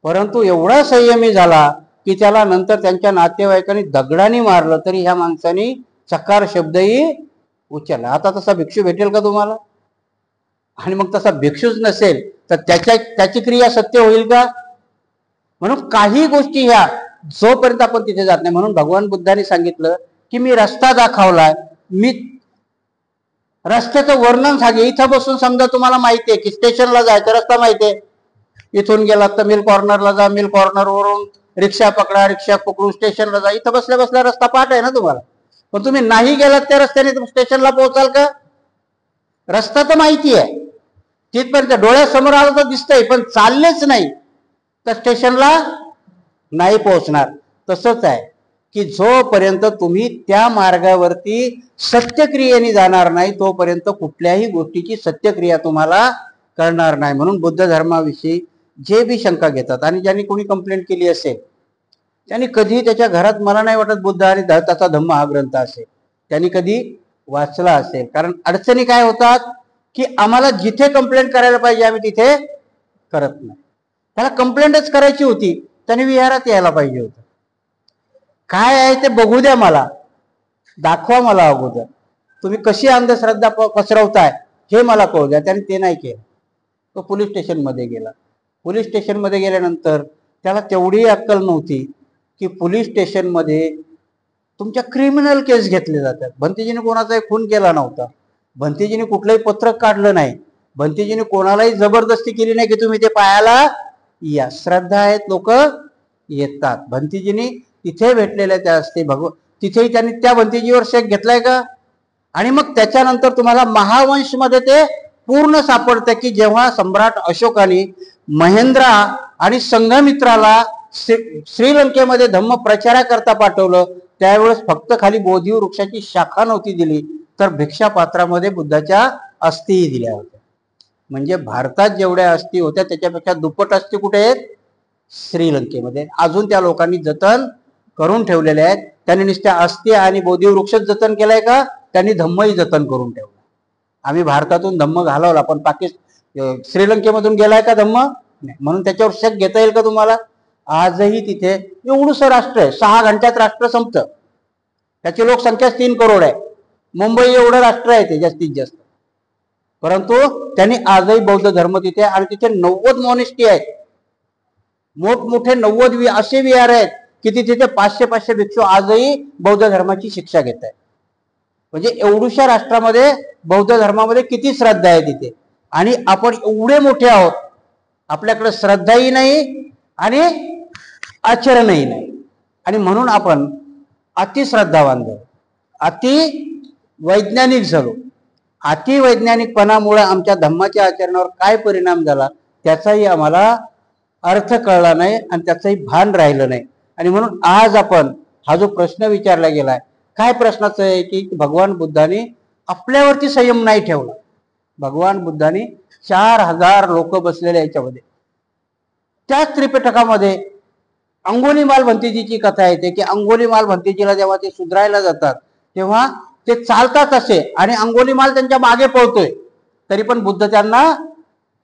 परंतु एवढा संयमी झाला की त्याला नंतर त्यांच्या नातेवाईकांनी दगडाने मारलं तरी ह्या माणसाने चकार शब्दही उच्चारला. आता तसा भिक्षू भेटेल का तुम्हाला. आणि मग तसा भिक्षूच नसेल तर त्याची क्रिया सत्य होईल का. म्हणून काही गोष्टी ह्या जोपर्यंत आपण तिथे जात नाही, म्हणून भगवान बुद्धाने सांगितलं की मी रस्ता दाखवलाय, मी रस्त्याचं वर्णन सांगे. इथं बसून समजा तुम्हाला माहितीये की स्टेशनला जायचं रस्ता माहितीये, इथून गेलात तर मिल कॉर्नरला जा, मिल कॉर्नरवरून रिक्षा पकडा, रिक्षा पकडून स्टेशनला जा. इथं बसल्या बसल्या रस्ता पाठ आहे ना तुम्हाला, पण तुम्ही नाही गेलात त्या रस्त्याने स्टेशनला पोहोचाल का. रस्ता तर माहिती आहे, तिथपर्यंत डोळ्यासमोर आलं तर दिसतंय, पण चाललेच नाही तर स्टेशनला नाही पोहोचणार. तसंच आहे की जोपर्यंत तुम्ही त्या मार्गावरती सत्यक्रियेने जाणार नाही तोपर्यंत कुठल्याही गोष्टीची सत्यक्रिया तुम्हाला करणार नाही. म्हणून बुद्ध धर्माविषयी जे बी शंका घेतात आणि ज्यांनी कोणी कंप्लेंट केली असेल त्यांनी कधी त्याच्या घरात, मला नाही वाटत बुद्ध आणि त्याचा धम्म हा ग्रंथ असेल त्यांनी कधी वाचला असेल. कारण अडचणी काय होतात की आम्हाला जिथे कंप्लेंट करायला पाहिजे आम्ही तिथे करत नाही. त्याला कंप्लेंटच करायची होती, त्याने विहारात यायला पाहिजे होतं. काय आहे ते बघू द्या, मला दाखवा, मला अगोदर तुम्ही कशी अंधश्रद्धा पसरवताय हे मला कळू द्या. त्याने ते नाही केलं, तो पोलीस स्टेशन मध्ये गेला. पोलीस स्टेशनमध्ये गेल्यानंतर त्याला तेवढी अक्कल नव्हती की पोलीस स्टेशनमध्ये तुमच्या क्रिमिनल केस घेतले जातात. भंतेजीने कोणाचाही खून केला नव्हता, भंतेजीने कुठलंही पत्रक काढलं नाही, भंतेजीने कोणालाही जबरदस्ती केली नाही की तुम्ही ते पायाला या. श्रद्धा आहेत, लोक येतात. भंतेजीने तिथे भेटलेल्या त्या असते तिथेही त्यांनी त्या भंतेजीवर शेक घेतलाय का? आणि मग त्याच्यानंतर तुम्हाला महावंश मध्ये ते पूर्ण सापडतं की जेव्हा सम्राट अशोकाने महेंद्रा आणि संघमित्राला श्रीलंकेमध्ये धम्म प्रचाराकरता पाठवलं, त्यावेळेस फक्त खाली बोधी वृक्षाची शाखा नव्हती दिली, तर भिक्षा पात्रामध्ये बुद्धाच्या अस्थिही दिल्या होत्या. म्हणजे भारतात जेवढ्या अस्थी होत्या त्याच्यापेक्षा दुप्पट अस्थी कुठे आहेत? श्रीलंकेमध्ये. अजून त्या लोकांनी जतन करून ठेवलेले आहेत. त्यांनी नुसत्या अस्थी आणि बोधी वृक्षच जतन केलाय का? त्यांनी धम्मही जतन करून ठेवला. आम्ही भारतातून धम्म घालवला, पण श्रीलंकेमधून गेलाय का धम्म? नाही. म्हणून त्याच्यावर शक घेता येईल का तुम्हाला? आजही तिथे एवढंसं राष्ट्र आहे, 6 घंट्यात राष्ट्र संपतं. त्याची लोकसंख्या 3 करोड आहे. मुंबई एवढं राष्ट्र आहे ते जास्तीत जास्त, परंतु त्यांनी आजही बौद्ध धर्म तिथे, आणि तिथे 90 मॉनेस्ट्री आहेत, मोठमोठे 90 असे विहार आहेत की तिथे 500 भिक्षू आजही बौद्ध धर्माची शिक्षा घेत आहेत. म्हणजे एवढ्याशा राष्ट्रामध्ये बौद्ध धर्मामध्ये किती श्रद्धा आहे तिथे. आणि आपण एवढे मोठे आहोत, आपल्याकडे श्रद्धाही नाही आणि आचरणही नाही. आणि म्हणून आपण अतिश्रद्धावान झालो, अति वैज्ञानिक झालो. अति वैज्ञानिकपणामुळे आमच्या धम्माच्या आचरणावर काय परिणाम झाला त्याचाही आम्हाला अर्थ कळला नाही आणि त्याचंही भान राहिलं नाही. आणि म्हणून आज आपण हा जो प्रश्न विचारला गेलाय, काय प्रश्नाचं आहे की भगवान बुद्धाने आपल्यावरती संयम नाही ठेवला. भगवान बुद्धाने 4000 लोक बसलेले याच्यामध्ये, त्याच त्रिपिटकामध्ये अंगुलीमाल भंतेजीची कथा येते की अंगुलीमाल भंतेजीला जेव्हा ते सुधरायला जातात तेव्हा ते चालतात असे, आणि अंगुलीमाल त्यांच्या मागे पळतोय, तरी पण बुद्ध त्यांना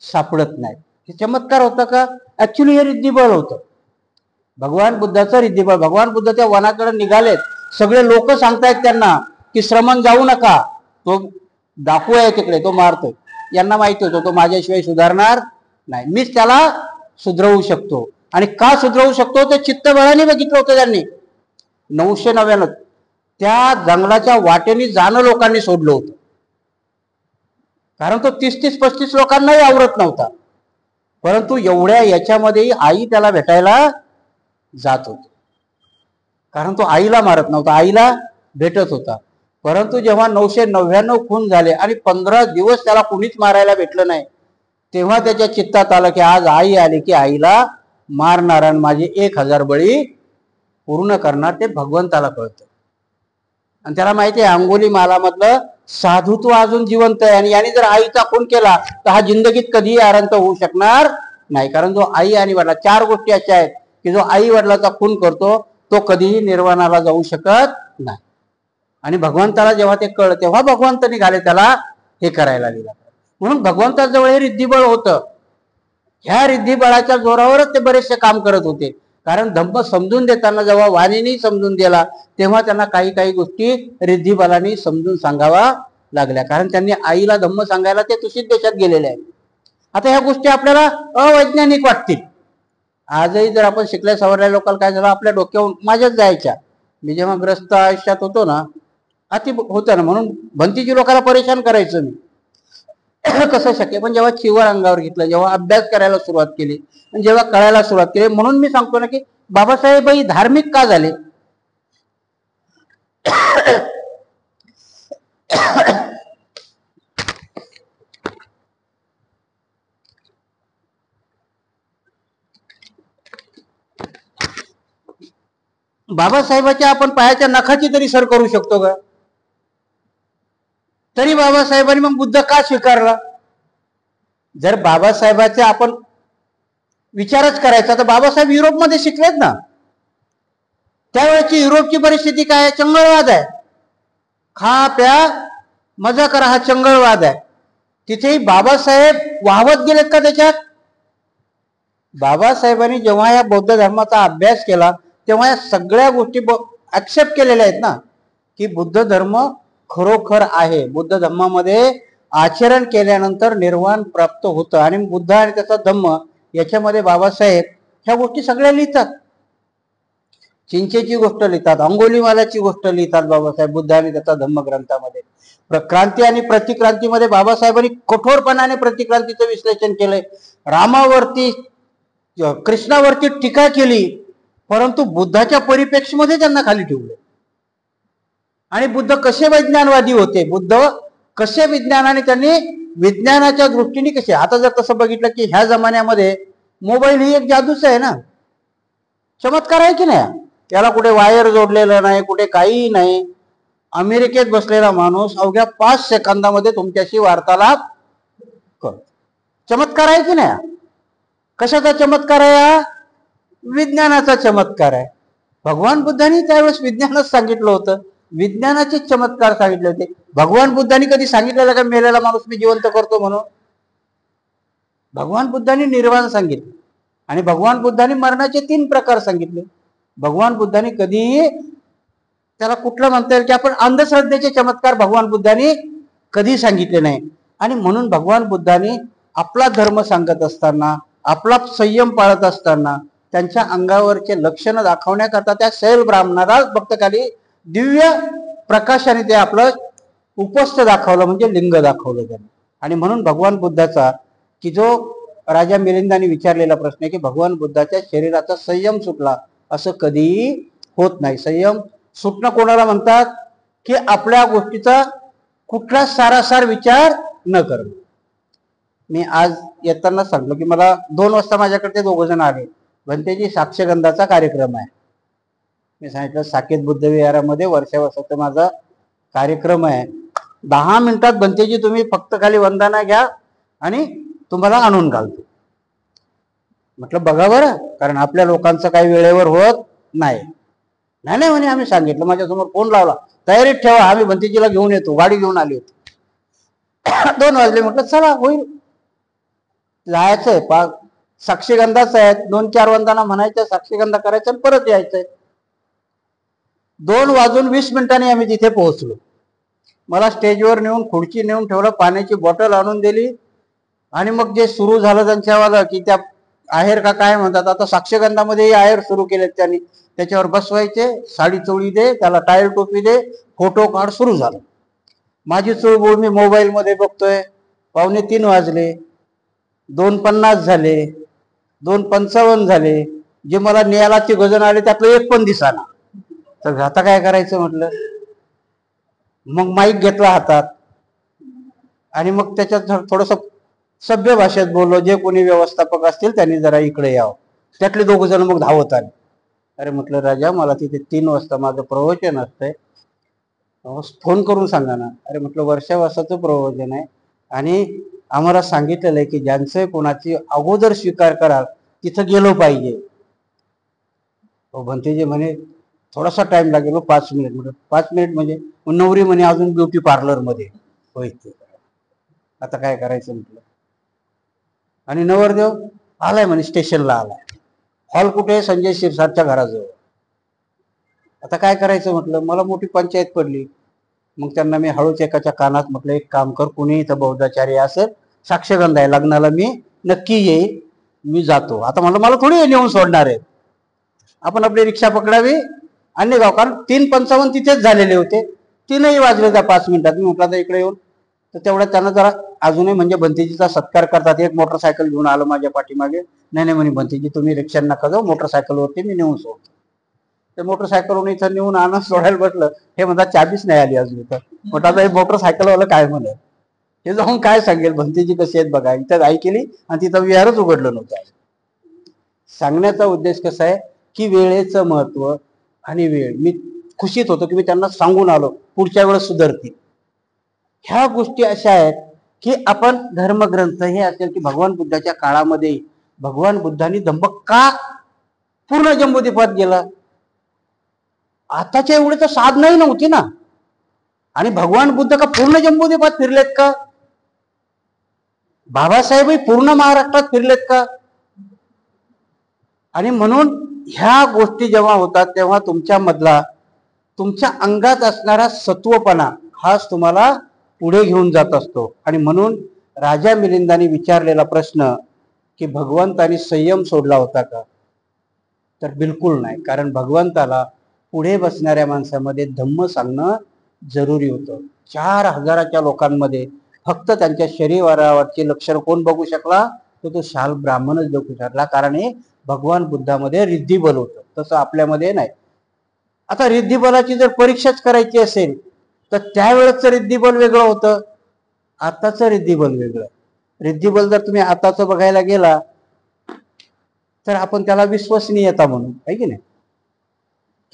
सापडत नाही. हे चमत्कार होता का? ऍक्च्युली हे रिद्धिबळ होतं, भगवान बुद्धाचं रिद्धिबळ. भगवान बुद्ध त्या वनाकडे निघालेत, सगळे लोक सांगतायत त्यांना की श्रमण जाऊ नका, तो डाकू आहे तिकडे, तो मारतोय. यांना माहिती होतं तो माझ्याशिवाय सुधारणार नाही, मीच त्याला सुधरवू शकतो. आणि का सुधरवू शकतो ते चित्तबळाने बघितलं होतं त्यांनी. 999 त्या जंगलाच्या वाटेने जाणं लोकांनी सोडलं होतं, कारण तो 30-35 लोकांनाही आवरत नव्हता. परंतु एवढ्या याच्यामध्येही आई त्याला भेटायला जात होती, कारण तो आईला मारत नव्हता, आईला भेटत होता. परंतु जेव्हा 999 खून झाले आणि 15 दिवस त्याला कुणीच मारायला भेटलं नाही, तेव्हा त्याच्या चित्तात आलं की आज आई आली की आईला मारणार आणि माझे 1000 बळी पूर्ण करणार. ते भगवंताला कळतं. आणि त्याला माहिती आहे अंगुलीमालामधलं साधुत्व अजून जिवंत आहे, आणि याने जर आईचा खून केला तर हा जिंदगीत कधीही आरंत होऊ शकणार नाही. कारण जो आई आणि वडला, 4 गोष्टी अशा आहेत की जो आई वडिलाचा खून करतो तो कधीही निर्वाणाला जाऊ शकत नाही. आणि भगवंताला जेव्हा ते कळलं तेव्हा भगवंत निघाले त्याला हे करायला दिलं. म्हणून भगवंताजवळ हे रिद्धिबळ होतं. ह्या रिद्धिबळाच्या जोरावरच ते बरेचसे काम करत होते. कारण धम्म समजून देताना जेव्हा वाणीने समजून दिला तेव्हा त्यांना काही गोष्टी रिद्धिबळाने समजून सांगावा लागल्या, कारण त्यांनी आईला धम्म सांगायला ते तुषित देशात गेलेले आहेत. आता ह्या गोष्टी आपल्याला अवैज्ञानिक वाटतील. आजही जर आपण शिकल्या सवरल्या लोकांना काय झालं, आपल्या डोक्यावरून माझ्याच जायच्या. मी जेव्हा ग्रस्त आयुष्यात होतो ना, अति होतं ना, म्हणून भंतीची लोकांना परेशान करायचं मी कसं शक्य. पण जेव्हा चिवर अंगावर घेतलं, जेव्हा अभ्यास करायला सुरुवात केली आणि जेव्हा कळायला सुरुवात केली, म्हणून मी सांगतो ना की बाबासाहेबही धार्मिक का झाले. बाबासाहेबाच्या आपण पायाच्या नखाची तरी सर करू शकतो का? तरी बाबासाहेबांनी मग बुद्ध का स्वीकारला? जर बाबासाहेबाचे आपण विचारच करायचा तर बाबासाहेब युरोपमध्ये शिकलेत ना. त्यावेळेची युरोपची परिस्थिती काय आहे? चंगळवाद आहे. खा प्या मजा करा हा चंगळवाद आहे. तिथेही बाबासाहेब वाहवत गेलेत का त्याच्यात? बाबासाहेबांनी जेव्हा या बौद्ध धर्माचा अभ्यास केला तेव्हा या सगळ्या गोष्टी ऍक्सेप्ट केलेल्या आहेत ना, की बुद्ध धर्म खरोखर आहे. बुद्ध धर्मामध्ये आचरण केल्यानंतर निर्वाण प्राप्त होतं आणि बुद्ध आणि त्याचा धम्म याच्यामध्ये बाबासाहेब ह्या गोष्टी सगळ्या लिहितात. चिंचेची गोष्ट लिहितात, अंगोलीमालाची गोष्ट लिहितात बाबासाहेब बुद्धाने त्याचा धम्मग्रंथामध्ये. क्रांती आणि प्रतिक्रांतीमध्ये बाबासाहेबांनी कठोरपणाने प्रतिक्रांतीचं विश्लेषण केलंय. रामावरती कृष्णावरती टीका केली, परंतु बुद्धाच्या परिप्रेक्षमध्ये त्यांना खाली ठेवलं. आणि बुद्ध कसे वैज्ञानवादी होते, बुद्ध कसे विज्ञानाने त्यांनी विज्ञानाच्या दृष्टीने कसे. आता जर तसं बघितलं की ह्या जमान्यामध्ये मोबाईल ही एक जादूच आहे ना, चमत्कार आहे की नाही. त्याला कुठे वायर जोडलेलं नाही, कुठे काही नाही. अमेरिकेत बसलेला माणूस अवघ्या 5 सेकंदामध्ये तुमच्याशी वार्तालाप करतो. चमत्कार आहे की नाही. कशाचा चमत्कार आहे? विज्ञानाचा चमत्कार आहे. भगवान बुद्धांनी त्यावेळेस विज्ञानच सांगितलं होतं, विज्ञानाचे चमत्कार सांगितले होते. भगवान बुद्धांनी कधी सांगितलेलं का मेलेला माणूस मी जिवंत करतो म्हणून? भगवान बुद्धांनी निर्वाण सांगितले आणि भगवान बुद्धांनी मरणाचे 3 प्रकार सांगितले. भगवान बुद्धांनी कधीही त्याला कुठलं म्हणता येईल की आपण अंधश्रद्धेचे चमत्कार भगवान बुद्धांनी कधी सांगितले नाही. आणि म्हणून भगवान बुद्धांनी आपला धर्म सांगत असताना, आपला संयम पाळत असताना त्यांच्या अंगावरचे लक्षणं दाखवण्याकरता त्या शैल ब्राह्मणाला फक्त खाली दिव्य प्रकाशाने ते आपलं उपस्थ दाखवलं, म्हणजे लिंग दाखवलं त्यांनी. आणि म्हणून भगवान बुद्धाचा की जो राजा मिलिंदाने विचारलेला प्रश्न आहे की भगवान बुद्धाच्या शरीराचा संयम सुटला, असं कधीही होत नाही. संयम सुटणं कोणाला म्हणतात? की आपल्या गोष्टीचा कुठला सारासार विचार न करणं. मी आज येताना सांगलो की मला 2 वाजता माझ्याकडे 2 जण आले, भंतेजी साक्षगंधाचा कार्यक्रम आहे. मी सांगितलं साकेत बुद्ध विहारामध्ये वर्षाचा माझा कार्यक्रम आहे, 10 मिनिटात भंतेजी तुम्ही फक्त खाली वंदना घ्या आणि तुम्हाला आणून घालतो. म्हटलं बघा बरं, कारण आपल्या लोकांचं काही वेळेवर होत नाही. नाही म्हणे आम्ही सांगितलं, माझ्यासमोर फोन लावला, तयारीत ठेवा आम्ही भंतेजीला घेऊन येतो. गाडी घेऊन आली होती. 2 वाजले. म्हटलं चला होईल, जायचंय. साक्षीगंधाच आहेत, 2-4 वंदना म्हणायच्या, साक्षीगंधा करायचं आणि परत यायचंय. 2:20 आम्ही तिथे पोहोचलो. मला स्टेजवर नेऊन खुर्ची नेऊन ठेवलं, पाण्याची बॉटल आणून दिली आणि मग जे सुरू झालं त्यांच्यावालं की त्या आहेर का काय म्हणतात, आता साक्षगंधामध्येही आहेर सुरू केलेत त्यांनी. त्याच्यावर बसवायचे, साडी चोळी दे, त्याला टायर टोपी दे, फोटो काढ, सुरू झालं. माझी चुळबुळ मी मोबाईलमध्ये बघतोय. 2:45 वाजले, 2:50 झाले, 2:55 झाले. जे मला नियालाची गजन आले त्यातलं एक पण दिसाना. तर आता काय करायचं म्हटलं. मग माईक घेतला हातात आणि मग त्याच्यात थोडस सभ्य भाषेत बोललो. जे कोणी व्यवस्थापक असतील त्यांनी जरा इकडे यावं. त्यातले 2 जण मग धावत आले. अरे म्हटलं राजा, मला तिथे 3 वाजता माझं प्रवचन असतंय, फोन करून सांगा ना. अरे म्हटलं वर्षावासाचं प्रवचन आहे आणि आम्हाला सांगितलेलं आहे की ज्यांचं कोणाची अगोदर स्वीकार कराल तिथं गेलो पाहिजे. भंतेजी म्हणे थोडासा टाइम लागेल, 5 मिनिट. म्हटलं 5 मिनिट म्हणजे? नवरी म्हणे अजून ब्युटी पार्लर मध्ये. होय, आता काय करायचं म्हटलं. आणि नवरदेव आलाय म्हणे, स्टेशनला आलाय. हॉल कुठे? संजय शिरसाटच्या घराजवळ. आता काय करायचं म्हटलं. मला मोठी पंचायत पडली. मग त्यांना मी हळूच एकाच्या कानात म्हटलं, एक काम कर, कुणी इथं बौद्धाचार्य असेल, साक्षगंध आहे, लग्नाला मी नक्की येईल, मी जातो. आता म्हटलं मला थोडी नेऊन सोडणार आहे, आपण आपली रिक्षा पकडावी आणि गाव. कारण 3:55 तिथेच झालेले होते. 3ही वाजले त्या 5 मिनिटात. मी म्हटलं आता इकडे येऊन, तर तेवढ्यात त्यांना जरा अजूनही म्हणजे भंतेजीचा सत्कार करतात. एक मोटरसायकल घेऊन आलं माझ्या पाठीमागे. नाही म्हणे भंतेजी तुम्ही रिक्षा नका जाऊ, मोटरसायकलवरती मी नेऊन सोडतो. ते मोटरसायकलवरून इथं नेऊन आणून सोडायला बसलं. हे म्हणतात चाबीच नाही आली अजून इथं. म्हटलं आता हे मोटरसायकलवाला काय म्हणत, हे जाऊन काय सांगेल भंतेजी कशी आहेत बघा. इथं गाई केली आणि तिथं विहारच उघडलं नव्हतं. सांगण्याचा उद्देश कसा आहे की वेळेचं महत्व आणि वेळ. मी खुशीत होतो की मी त्यांना सांगून आलो, पुढच्या वेळेस सुधारतील. ह्या गोष्टी अशा आहेत की आपण धर्मग्रंथ हे असेल की भगवान बुद्धाच्या काळामध्ये भगवान बुद्धांनी धम्म का पूर्ण जम्बूद्वीपात गेला. आताच्या एवढे तर साधनही नव्हती ना. आणि भगवान बुद्ध का पूर्ण जम्बूद्वीपात फिरलेत का? बाबासाहेबही पूर्ण महाराष्ट्रात फिरलेत का? आणि म्हणून ह्या गोष्टी जेव्हा होतात तेव्हा तुमच्या मधला, तुमच्या अंगात असणारा सत्वपणा हाच तुम्हाला पुढे घेऊन जात असतो. आणि म्हणून राजा मिलिंदाने विचारलेला प्रश्न की भगवंतानी संयम सोडला होता का? तर बिलकुल नाही. कारण भगवंताला पुढे बसणाऱ्या माणसामध्ये धम्म सांगणं जरुरी होतं. 4000च्या लोकांमध्ये फक्त त्यांच्या शरीरावरचे लक्षण कोण बघू शकला? तर तो शाल ब्राह्मणच बघू शकला. कारण हे भगवान बुद्धामध्ये रिद्धिबल होतं, तसं आपल्यामध्ये नाही. आता रिद्धिबलाची जर परीक्षाच करायची असेल तर त्यावेळेचं रिद्धिबल वेगळं होतं, आताचं रिद्धिबल वेगळं. रिद्धिबल जर तुम्ही आताचं बघायला गेला तर आपण त्याला विश्वसनीयता म्हणू, आहे की नाही?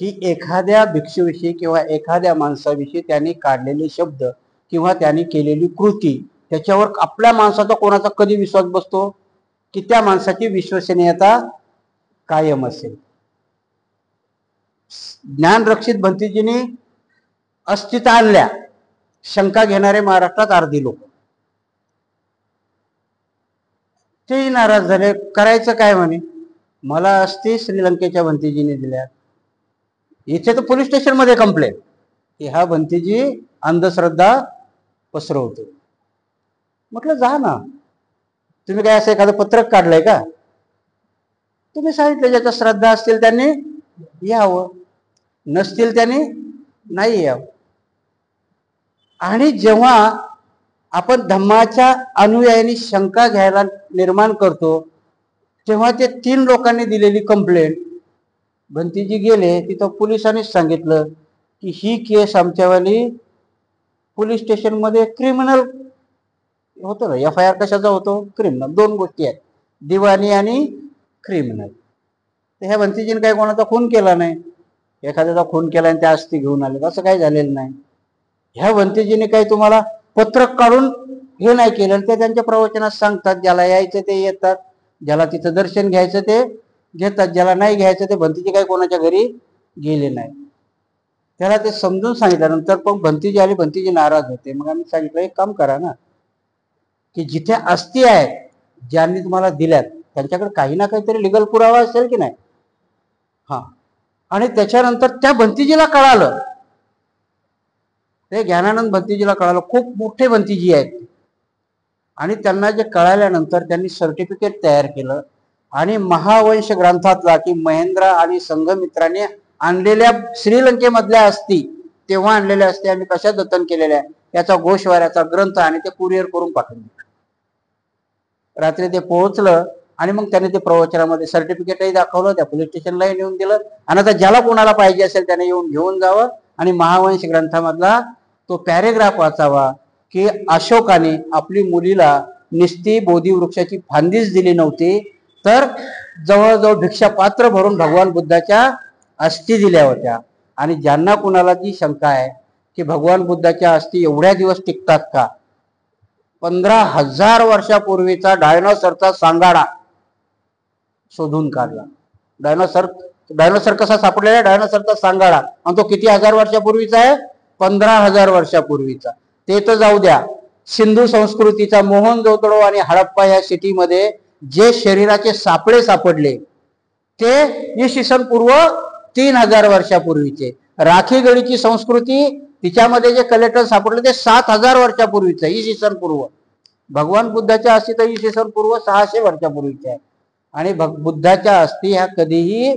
की एखाद्या भिक्षूविषयी किंवा एखाद्या माणसाविषयी त्यांनी काढलेले शब्द किंवा त्यांनी केलेली कृती, त्याच्यावर आपल्या माणसाचा कोणाचा कधी विश्वास बसतो? की त्या माणसाची विश्वसनीयता कायम असेल. ज्ञानरक्षित भंतीजींनी अस्तित्व आणल्या, शंका घेणारे महाराष्ट्रात अर्धी लोक. तेही नाराज झाले. करायचं काय म्हणे? मला अस्थी श्रीलंकेच्या भंतीजीने दिल्या. इथे तर पोलीस स्टेशन मध्ये कंप्लेंट की हा भंतीजी अंधश्रद्धा पसरवतो. म्हटलं जा ना, तुम्ही काय असं एखादं पत्रक काढलंय का? तुम्ही सांगितलं ज्याच्या श्रद्धा असतील त्यांनी यावं, नसतील त्यांनी नाही यावं. आणि जेव्हा आपण धम्माच्या अनुयायांनी शंका घ्यायला निर्माण करतो तेव्हा ते 3 लोकांनी दिलेली कंप्लेंट, भंतीजी गेले तिथं पोलिसांनीच सांगितलं की ही केस आमच्यावाली पोलीस स्टेशन मध्ये क्रिमिनल होतो ना. FIR कशाचा होतो? क्रिमिनल. 2 गोष्टी आहेत, दिवाणी आणि क्रिमिनल. तर ह्या भंतीजीने काही कोणाचा खून केला नाही. एखाद्याचा खून केला आणि त्या अस्थी घेऊन आले असं काही झालेलं नाही. ह्या भंतीजीने काही तुम्हाला पत्रक काढून हे नाही केलं. ते त्यांच्या प्रवचनात सांगतात, ज्याला यायचं ते येतात, ज्याला तिथं दर्शन घ्यायचं ते घेतात, ज्याला नाही घ्यायचं ते भंतीजी काही कोणाच्या घरी गेले नाही. त्याला ते समजून सांगितल्यानंतर पण भंतीजी आली, भंतीजी नाराज होते. मग आम्ही सांगितलं एक काम करा ना, की जिथे अस्थी आहेत ज्यांनी तुम्हाला दिल्यात त्यांच्याकडे काही ना काहीतरी लिगल पुरावा असेल की नाही. हा, आणि त्याच्यानंतर त्या भंतीजीला कळालं, ते ज्ञानानंद भंतीजीला कळालं, खूप मोठे भंतीजी आहेत. आणि त्यांना जे कळाल्यानंतर त्यांनी सर्टिफिकेट तयार केलं आणि महावंश ग्रंथातला की महेंद्र आणि संघमित्रांनी आणलेल्या श्रीलंकेमधल्या अस्थी, तेव्हा आणलेल्या अस्थी आम्ही कशा जतन केलेल्या याचा गोषवाऱ्याचा ग्रंथ आणि ते कुरिअर करून पाठवून दिलं. रात्री ते पोहोचलं आणि मग त्याने ते प्रवचनामध्ये सर्टिफिकेटही दाखवलं, त्या पोलीस स्टेशनलाही नेऊन दिलं. आणि आता ज्याला कोणाला पाहिजे असेल त्याने येऊन घेऊन जावं आणि महावंश ग्रंथामधला तो पॅरेग्राफ वाचावा की अशोकाने आपली मुलीला निस्ती बोधी वृक्षाची फांदीच दिली नव्हती, तर जवळजवळ भिक्षा पात्र भरून भगवान बुद्धाच्या अस्थी दिल्या होत्या. आणि ज्यांना कुणाला जी शंका आहे की भगवान बुद्धाच्या अस्थी एवढ्या दिवस टिकतात का, 15,000 वर्षापूर्वीचा डायनोसरचा सांगाडा शोधून काढला. डायनोसर कसा सापडलेला? डायनोसरचा सांगाडा. आणि तो किती हजार वर्षापूर्वीचा आहे? 15,000 वर्षापूर्वीचा. ते तर जाऊ द्या, सिंधू संस्कृतीचा मोहनजोदडो आणि हडप्पा या सिटीमध्ये जे शरीराचे सापळे सापडले ते इसवी सन पूर्व 3000 वर्षापूर्वीचे. राखीगडीची संस्कृती तिच्यामध्ये जे कलेक्टर सापडले ते 7000 वर्षापूर्वीचं, इसवी सन पूर्व. भगवान बुद्धाच्या अस्थी तर इसवी सन पूर्व 600 वर्षापूर्वीच्या आहे. आणि बुद्धाच्या अस्थी ह्या कधीही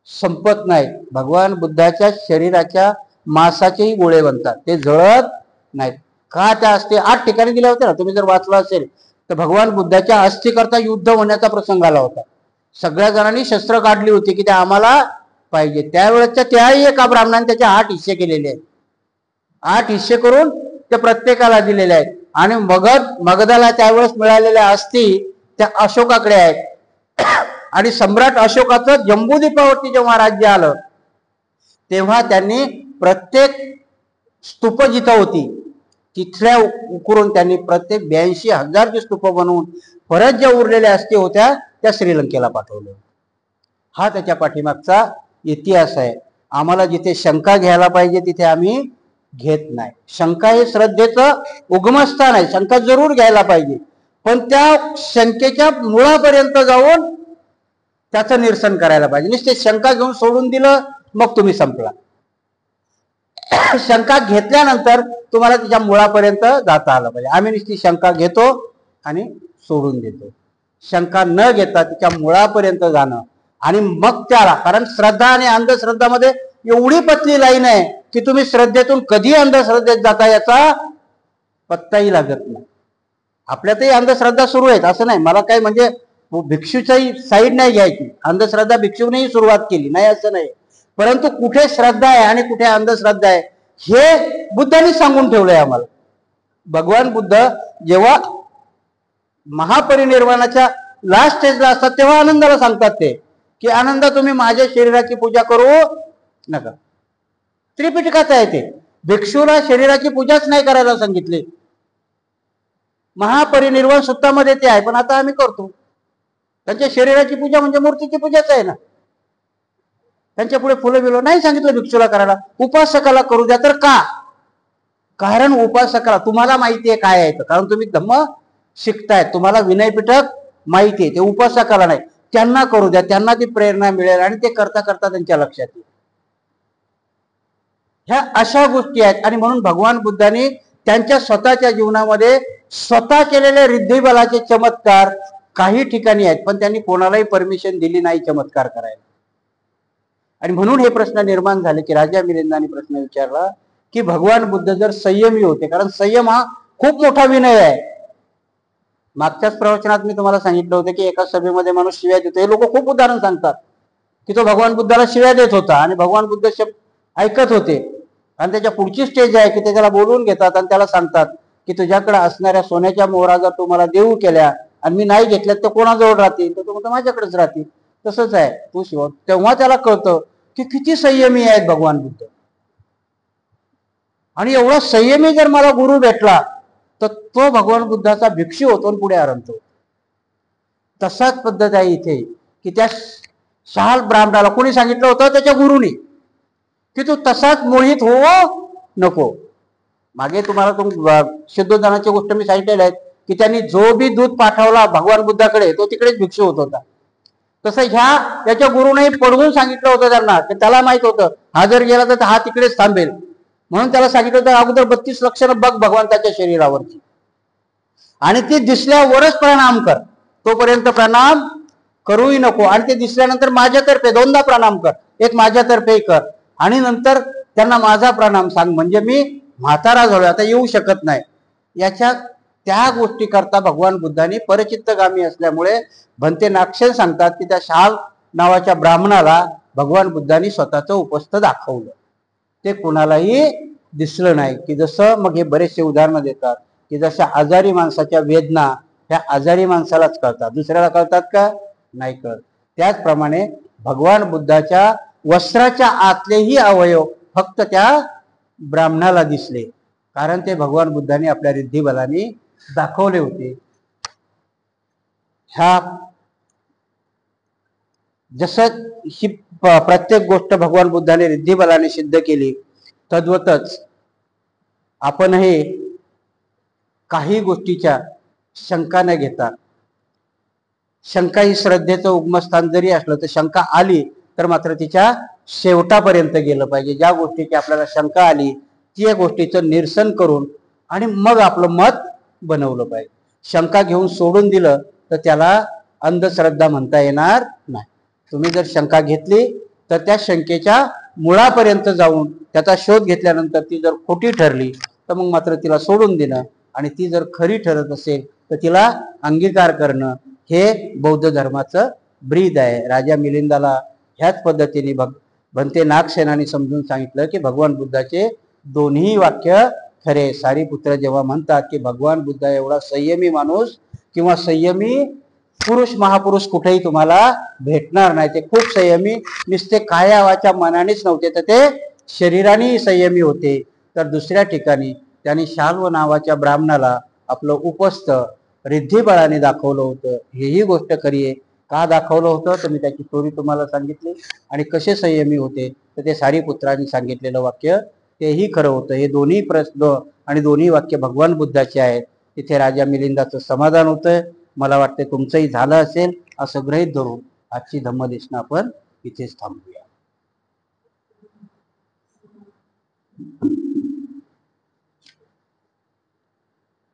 संपत नाहीत. भगवान बुद्धाच्या शरीराच्या मांसाचेही गोळे बनतात, ते जळत नाहीत. का? त्या अस्थी 8 ठिकाणी दिल्या होत्या ना, तुम्ही जर वाचलं असेल तर भगवान बुद्धाच्या अस्थी करता युद्ध होण्याचा प्रसंग आला होता. सगळ्या जणांनी शस्त्र काढली होती की ते आम्हाला पाहिजे. त्यावेळेच्या त्याही एका ब्राह्मणाने त्याचे 8 हिस्से केलेले आहेत. 8 हिस्से करून ते प्रत्येकाला दिलेले आहेत. आणि मगधाला त्यावेळेस मिळालेल्या अस्थी त्या अशोकाकडे आहेत. आणि सम्राट अशोकाचं जम्बूद्वीपावरती जेव्हा राज्य आलं तेव्हा त्यांनी प्रत्येक स्तूप जिथं होती तिथल्या उकरून त्यांनी प्रत्येक 82,000 स्तूप बनवून परत ज्या उरलेल्या अस्थी होत्या त्या श्रीलंकेला पाठवल्या. हा त्याच्या पाठीमागचा इतिहास आहे. आम्हाला जिथे शंका घ्यायला पाहिजे तिथे आम्ही घेत नाही. शंका हे श्रद्धेचं उगमस्थान आहे. शंका जरूर घ्यायला पाहिजे, पण त्या शंकेच्या मुळापर्यंत जाऊन त्याचं निरसन करायला पाहिजे. नुसते शंका घेऊन सोडून दिलं मग तुम्ही संपला. शंका घेतल्यानंतर तुम्हाला तिच्या मुळापर्यंत जाता आलं पाहिजे. आम्ही नुसती शंका घेतो आणि सोडून देतो. शंका न घेता तिच्या मुळापर्यंत जाणं आणि मग त्याला, कारण श्रद्धा आणि अंधश्रद्धामध्ये एवढी पतली लाईन आहे की तुम्ही श्रद्धेतून कधी अंधश्रद्धेत जाता याचा पत्ताही लागत नाही. आपल्यातही अंधश्रद्धा सुरू आहेत असं नाही, मला काय म्हणजे भिक्षूचाही साईड नाही घ्यायची, अंधश्रद्धा भिक्षूनेही सुरुवात केली नाही असं नाही, परंतु कुठे श्रद्धा आहे आणि कुठे अंधश्रद्धा आहे हे बुद्धांनी सांगून ठेवलंय आम्हाला. भगवान बुद्ध जेव्हा महापरिनिर्वाणाच्या लास्ट स्टेजला असतात तेव्हा आनंदाला सांगतात ते की आनंद तुम्ही माझ्या शरीराची पूजा करू नका. त्रिपिटकात आहे ते, भिक्षूला शरीराची पूजाच नाही करायला सांगितले. महापरिनिर्वाण सूत्रामध्ये ते आहे, पण आता आम्ही करतो. त्यांच्या शरीराची पूजा म्हणजे मूर्तीची पूजाच आहे ना. त्यांच्या पुढे फुलं बिलं नाही सांगितलं भिक्षूला करायला, उपासकाला करू द्या. तर का? कारण उपासकाला तुम्हाला माहिती आहे काय आहे, कारण तुम्ही धम्म शिकताय, तुम्हाला विनय पिटक माहिती आहे, ते उपासकाला नाही. त्यांना करू द्या, त्यांना ती प्रेरणा मिळेल आणि ते करता करता त्यांच्या लक्षात येईल. ह्या अशा गोष्टी आहेत. आणि म्हणून भगवान बुद्धांनी त्यांच्या स्वतःच्या जीवनामध्ये स्वतः केलेले रिद्धिबलाचे चमत्कार काही ठिकाणी आहेत, पण त्यांनी कोणालाही परमिशन दिली नाही चमत्कार करायला. आणि म्हणून हे प्रश्न निर्माण झाले की राजा मिलिंदांनी प्रश्न विचारला की भगवान बुद्ध जर संयमी होते, कारण संयम हा खूप मोठा विनय आहे. मागच्याच प्रवचनात मी तुम्हाला सांगितलं होतं की एका सभेमध्ये माणूस शिव्या देतो. हे लोक खूप उदाहरण सांगतात की तो भगवान बुद्धाला शिव्या देत होता आणि भगवान बुद्ध ऐकत होते. आणि त्याच्या पुढची स्टेज आहे की ते त्याला बोलवून घेतात आणि त्याला सांगतात की तुझ्याकडे असणाऱ्या सोन्याच्या मोहरा जर तू मला देऊ केल्या आणि मी नाही घेतल्यात तर कोणाजवळ राहतील, तर तो म्हणतो माझ्याकडेच राहतील. तसंच आहे तू शिव. तेव्हा त्याला कळतं की किती संयमी आहेत भगवान बुद्ध. आणि एवढा संयमी जर मला गुरु भेटला तर तो भगवान बुद्धाचा भिक्षू होतो आणि पुढे आरंभतो. तसाच पद्धत आहे इथे की त्या शाल ब्राह्मणाला कोणी सांगितलं होतं? त्याच्या गुरुनी, की तू तसाच मोहित हो नको. मागे तुम्हाला शुद्धोधनाची गोष्ट मी सांगितलेली आहे की त्यांनी जो बी दूध पाठवला भगवान बुद्धाकडे तो तिकडेच भिक्षू होत होता. तसं त्याच्या गुरुने पडवून सांगितलं होतं त्यांना, की त्याला माहित होतं हा जर गेला तर हा तिकडेच थांबेल, म्हणून त्याला सांगितलं होतं अगोदर 32 लक्षणं बघ भगवंताच्या शरीरावरची आणि ती दिसल्यावरच प्रणाम कर, तोपर्यंत प्रणाम करूही नको. आणि ते दिसल्यानंतर माझ्यातर्फे 2दा प्रणाम कर, एक माझ्यातर्फे कर आणि नंतर त्यांना माझा प्रणाम सांग, म्हणजे मी म्हातारा झालो आता येऊ शकत नाही. याच्या त्या गोष्टी करता भगवान बुद्धांनी परचित्तगामी असल्यामुळे भंते नागसेन सांगतात की त्या शाल नावाच्या ब्राह्मणाला भगवान बुद्धांनी स्वतःचं उपस्थ दाखवलं, ते कुणालाही दिसलं नाही. की जसं मग हे बरेचसे उदाहरणं देतात की जशा आजारी माणसाच्या वेदना ह्या आजारी माणसालाच कळतात, दुसऱ्याला कळतात का? नाही कळत. त्याचप्रमाणे भगवान बुद्धाच्या वस्त्राच्या आतलेही अवयव फक्त त्या ब्राह्मणाला दिसले, कारण ते भगवान बुद्धांनी आपल्या रिद्धिबलाने दाखवले होते. ह्या जसं ही प्रत्येक गोष्ट भगवान बुद्धाने रिद्धिबलाने सिद्ध केली, तद्वतच आपण हे काही गोष्टीच्या शंका न घेता, शंका ही श्रद्धेचं उगमस्थान जरी असलं तर शंका आली तर मात्र तिच्या शेवटापर्यंत गेलं पाहिजे. ज्या गोष्टीची आपल्याला शंका आली त्या गोष्टीचं निरसन करून आणि मग आपलं मत बनवलं पाहिजे. शंका घेऊन सोडून दिलं तर त्याला अंधश्रद्धा म्हणता येणार नाही. तुम्ही जर शंका घेतली तर त्या शंकेच्या मुळापर्यंत जाऊन त्याचा शोध घेतल्यानंतर ती जर खोटी ठरली तर मग मात्र तिला सोडून देणं आणि ती जर खरी ठरत असेल तर तिला अंगीकार करणं हे बौद्ध धर्माचं ब्रीद आहे. राजा मिलिंदाला ह्याच पद्धतीने भंते नागसेनाने समजून सांगितलं की भगवान बुद्धाचे दोन्ही वाक्य खरे. सारीपुत्र जेव्हा म्हणतात की भगवान बुद्ध एवढा संयमी माणूस किंवा संयमी पुरुष महापुरुष कुठेही तुम्हाला भेटणार नाही, ते खूप संयमी, नुसते काया वाच्या मनानेच नव्हते तर ते शरीराने संयमी होते. तर दुसऱ्या ठिकाणी त्यांनी शाल्व नावाच्या ब्राह्मणाला आपलं उपस्थ रिद्धिबळाने दाखवलं होतं. हेही गोष्ट खरी आहे. का दाखवलं होतं तर मी त्याची स्टोरी तुम्हाला सांगितली. आणि कसे संयमी होते तर ते सारीपुत्रांनी सांगितलेलं वाक्य तेही खरं होतं. हे दोन्ही प्रश्न आणि दोन्ही वाक्य भगवान बुद्धाचे आहेत. तिथे राजा मिलिंदाचं समाधान होतं. मला वाटतं तुमचंही झालं असेल असं गृहीत धरून आजची धम्मदेशना आपण इथेच थांबूया.